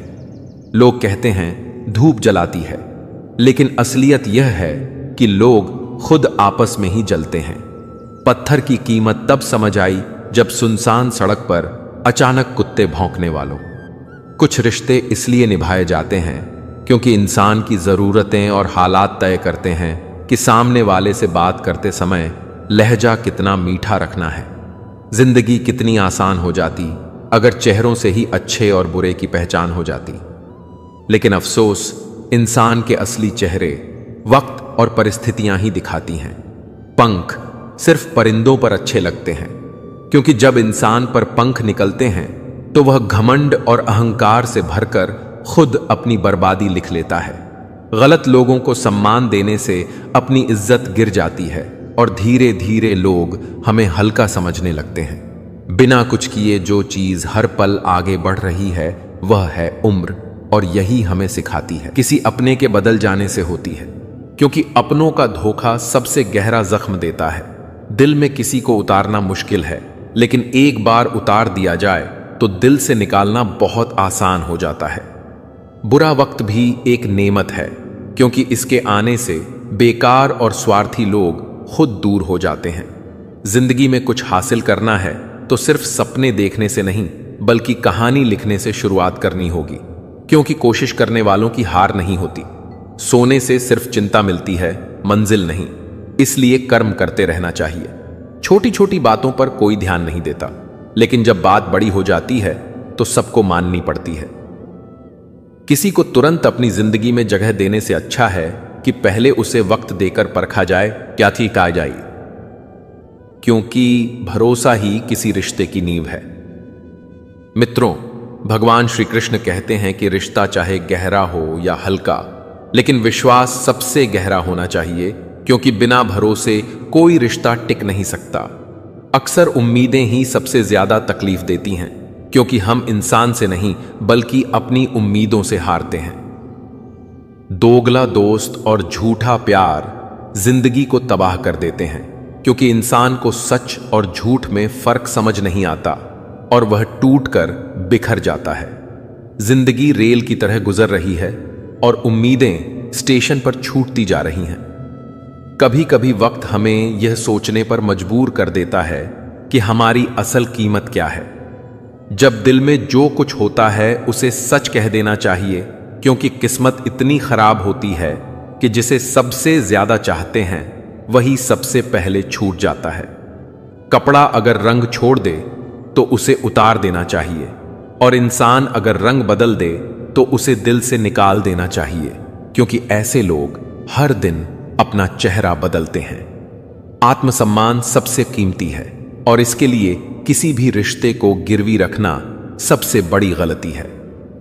लोग कहते हैं धूप जलाती है, लेकिन असलियत यह है कि लोग खुद आपस में ही जलते हैं। पत्थर की कीमत तब समझ आई जब सुनसान सड़क पर अचानक कुत्ते भौंकने वालों। कुछ रिश्ते इसलिए निभाए जाते हैं क्योंकि इंसान की जरूरतें और हालात तय करते हैं कि सामने वाले से बात करते समय लहजा कितना मीठा रखना है। जिंदगी कितनी आसान हो जाती अगर चेहरों से ही अच्छे और बुरे की पहचान हो जाती। लेकिन अफसोस, इंसान के असली चेहरे वक्त और परिस्थितियां ही दिखाती हैं। पंख सिर्फ परिंदों पर अच्छे लगते हैं, क्योंकि जब इंसान पर पंख निकलते हैं तो वह घमंड और अहंकार से भरकर खुद अपनी बर्बादी लिख लेता है। गलत लोगों को सम्मान देने से अपनी इज्जत गिर जाती है और धीरे धीरे लोग हमें हल्का समझने लगते हैं। बिना कुछ किए जो चीज हर पल आगे बढ़ रही है वह है उम्र, और यही हमें सिखाती है किसी अपने के बदल जाने से होती है, क्योंकि अपनों का धोखा सबसे गहरा जख्म देता है। दिल में किसी को उतारना मुश्किल है, लेकिन एक बार उतार दिया जाए तो दिल से निकालना बहुत आसान हो जाता है। बुरा वक्त भी एक नेमत है, क्योंकि इसके आने से बेकार और स्वार्थी लोग खुद दूर हो जाते हैं। जिंदगी में कुछ हासिल करना है तो सिर्फ सपने देखने से नहीं, बल्कि कहानी लिखने से शुरुआत करनी होगी, क्योंकि कोशिश करने वालों की हार नहीं होती। सोने से सिर्फ चिंता मिलती है, मंजिल नहीं। इसलिए कर्म करते रहना चाहिए। छोटी छोटी बातों पर कोई ध्यान नहीं देता, लेकिन जब बात बड़ी हो जाती है तो सबको माननी पड़ती है। किसी को तुरंत अपनी जिंदगी में जगह देने से अच्छा है कि पहले उसे वक्त देकर परखा जाए क्या ठीक आ जाए, क्योंकि भरोसा ही किसी रिश्ते की नींव है। मित्रों, भगवान श्री कृष्ण कहते हैं कि रिश्ता चाहे गहरा हो या हल्का, लेकिन विश्वास सबसे गहरा होना चाहिए, क्योंकि बिना भरोसे कोई रिश्ता टिक नहीं सकता। अक्सर उम्मीदें ही सबसे ज्यादा तकलीफ देती हैं, क्योंकि हम इंसान से नहीं बल्कि अपनी उम्मीदों से हारते हैं। दोगला दोस्त और झूठा प्यार जिंदगी को तबाह कर देते हैं, क्योंकि इंसान को सच और झूठ में फर्क समझ नहीं आता और वह टूटकर बिखर जाता है। जिंदगी रेल की तरह गुजर रही है और उम्मीदें स्टेशन पर छूटती जा रही हैं। कभी कभी वक्त हमें यह सोचने पर मजबूर कर देता है कि हमारी असल कीमत क्या है। जब दिल में जो कुछ होता है उसे सच कह देना चाहिए, क्योंकि किस्मत इतनी खराब होती है कि जिसे सबसे ज्यादा चाहते हैं वही सबसे पहले छूट जाता है। कपड़ा अगर रंग छोड़ दे तो उसे उतार देना चाहिए, और इंसान अगर रंग बदल दे तो उसे दिल से निकाल देना चाहिए, क्योंकि ऐसे लोग हर दिन अपना चेहरा बदलते हैं। आत्मसम्मान सबसे कीमती है, और इसके लिए किसी भी रिश्ते को गिरवी रखना सबसे बड़ी गलती है।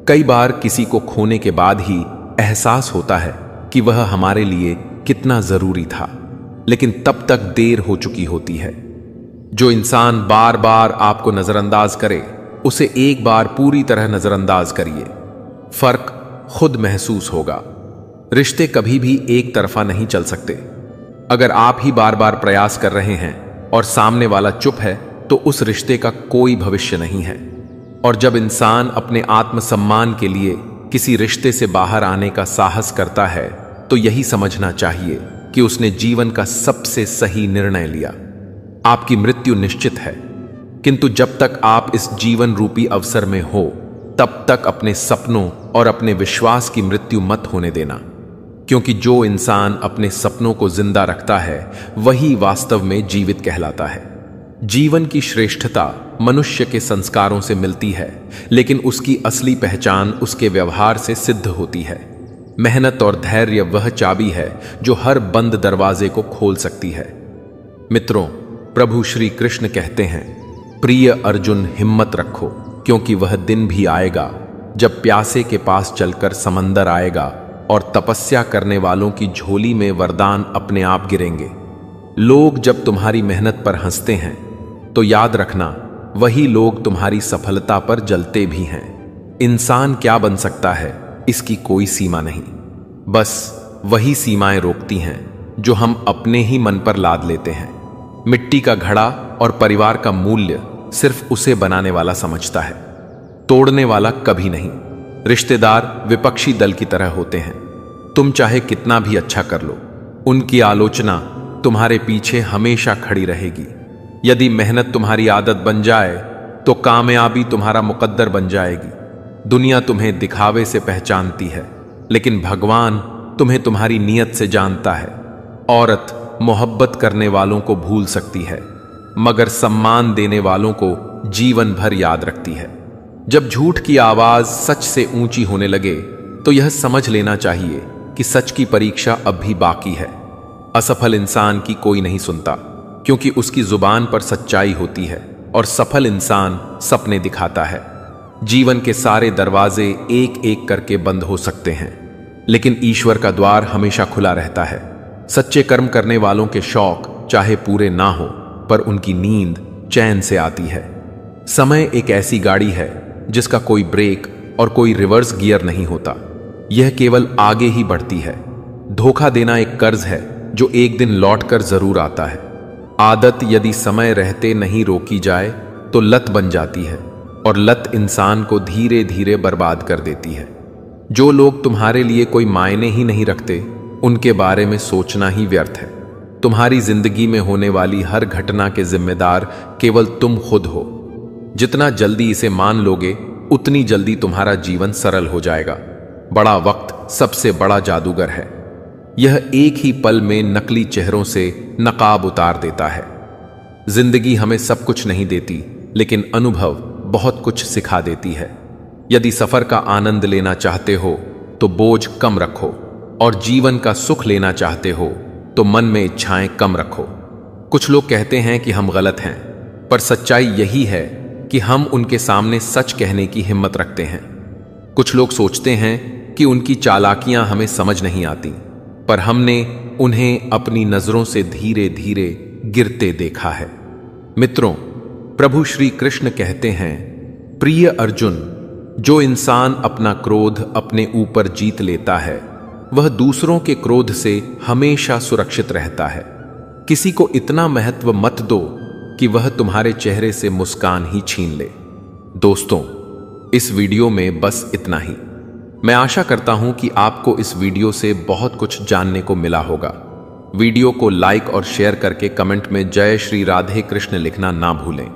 कई बार किसी को खोने के बाद ही एहसास होता है कि वह हमारे लिए कितना जरूरी था, लेकिन तब तक देर हो चुकी होती है। जो इंसान बार बार आपको नजरअंदाज करे, उसे एक बार पूरी तरह नजरअंदाज करिए। फर्क खुद महसूस होगा। रिश्ते कभी भी एक तरफा नहीं चल सकते। अगर आप ही बार बार प्रयास कर रहे हैं और सामने वाला चुप है, तो उस रिश्ते का कोई भविष्य नहीं है। और जब इंसान अपने आत्मसम्मान के लिए किसी रिश्ते से बाहर आने का साहस करता है, तो यही समझना चाहिए कि उसने जीवन का सबसे सही निर्णय लिया। आपकी मृत्यु निश्चित है, किंतु जब तक आप इस जीवन रूपी अवसर में हो, तब तक अपने सपनों और अपने विश्वास की मृत्यु मत होने देना, क्योंकि जो इंसान अपने सपनों को जिंदा रखता है वही वास्तव में जीवित कहलाता है। जीवन की श्रेष्ठता मनुष्य के संस्कारों से मिलती है, लेकिन उसकी असली पहचान उसके व्यवहार से सिद्ध होती है। मेहनत और धैर्य वह चाबी है जो हर बंद दरवाजे को खोल सकती है। मित्रों, प्रभु श्री कृष्ण कहते हैं, प्रिय अर्जुन, हिम्मत रखो, क्योंकि वह दिन भी आएगा जब प्यासे के पास चलकर समंदर आएगा और तपस्या करने वालों की झोली में वरदान अपने आप गिरेंगे। लोग जब तुम्हारी मेहनत पर हंसते हैं, तो याद रखना वही लोग तुम्हारी सफलता पर जलते भी हैं। इंसान क्या बन सकता है, इसकी कोई सीमा नहीं। बस वही सीमाएं रोकती हैं जो हम अपने ही मन पर लाद लेते हैं। मिट्टी का घड़ा और परिवार का मूल्य सिर्फ उसे बनाने वाला समझता है, तोड़ने वाला कभी नहीं। रिश्तेदार विपक्षी दल की तरह होते हैं। तुम चाहे कितना भी अच्छा कर लो, उनकी आलोचना तुम्हारे पीछे हमेशा खड़ी रहेगी। यदि मेहनत तुम्हारी आदत बन जाए, तो कामयाबी तुम्हारा मुकद्दर बन जाएगी। दुनिया तुम्हें दिखावे से पहचानती है, लेकिन भगवान तुम्हें तुम्हारी नीयत से जानता है। औरत मोहब्बत करने वालों को भूल सकती है, मगर सम्मान देने वालों को जीवन भर याद रखती है। जब झूठ की आवाज सच से ऊंची होने लगे, तो यह समझ लेना चाहिए कि सच की परीक्षा अब भी बाकी है। असफल इंसान की कोई नहीं सुनता, क्योंकि उसकी जुबान पर सच्चाई होती है, और सफल इंसान सपने दिखाता है। जीवन के सारे दरवाजे एक एक करके बंद हो सकते हैं, लेकिन ईश्वर का द्वार हमेशा खुला रहता है। सच्चे कर्म करने वालों के शौक चाहे पूरे ना हो, पर उनकी नींद चैन से आती है। समय एक ऐसी गाड़ी है जिसका कोई ब्रेक और कोई रिवर्स गियर नहीं होता, यह केवल आगे ही बढ़ती है। धोखा देना एक कर्ज है जो एक दिन लौटकर जरूर आता है। आदत यदि समय रहते नहीं रोकी जाए तो लत बन जाती है, और लत इंसान को धीरे धीरे बर्बाद कर देती है। जो लोग तुम्हारे लिए कोई मायने ही नहीं रखते, उनके बारे में सोचना ही व्यर्थ है। तुम्हारी जिंदगी में होने वाली हर घटना के जिम्मेदार केवल तुम खुद हो। जितना जल्दी इसे मान लोगे उतनी जल्दी तुम्हारा जीवन सरल हो जाएगा। बड़ा वक्त सबसे बड़ा जादूगर है। यह एक ही पल में नकली चेहरों से नकाब उतार देता है। जिंदगी हमें सब कुछ नहीं देती, लेकिन अनुभव बहुत कुछ सिखा देती है। यदि सफर का आनंद लेना चाहते हो तो बोझ कम रखो, और जीवन का सुख लेना चाहते हो तो मन में इच्छाएं कम रखो। कुछ लोग कहते हैं कि हम गलत हैं, पर सच्चाई यही है कि हम उनके सामने सच कहने की हिम्मत रखते हैं। कुछ लोग सोचते हैं कि उनकी चालाकियां हमें समझ नहीं आती, पर हमने उन्हें अपनी नजरों से धीरे धीरे गिरते देखा है। मित्रों, प्रभु श्री कृष्ण कहते हैं, प्रिय अर्जुन, जो इंसान अपना क्रोध अपने ऊपर जीत लेता है वह दूसरों के क्रोध से हमेशा सुरक्षित रहता है। किसी को इतना महत्व मत दो कि वह तुम्हारे चेहरे से मुस्कान ही छीन ले। दोस्तों, इस वीडियो में बस इतना ही। मैं आशा करता हूं कि आपको इस वीडियो से बहुत कुछ जानने को मिला होगा। वीडियो को लाइक और शेयर करके कमेंट में जय श्री राधे कृष्ण लिखना ना भूलें,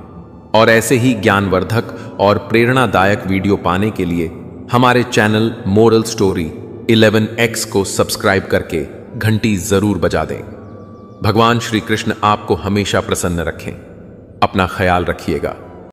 और ऐसे ही ज्ञानवर्धक और प्रेरणादायक वीडियो पाने के लिए हमारे चैनल मोरल स्टोरी 11X को सब्सक्राइब करके घंटी जरूर बजा दें। भगवान श्री कृष्ण आपको हमेशा प्रसन्न रखें। अपना ख्याल रखिएगा।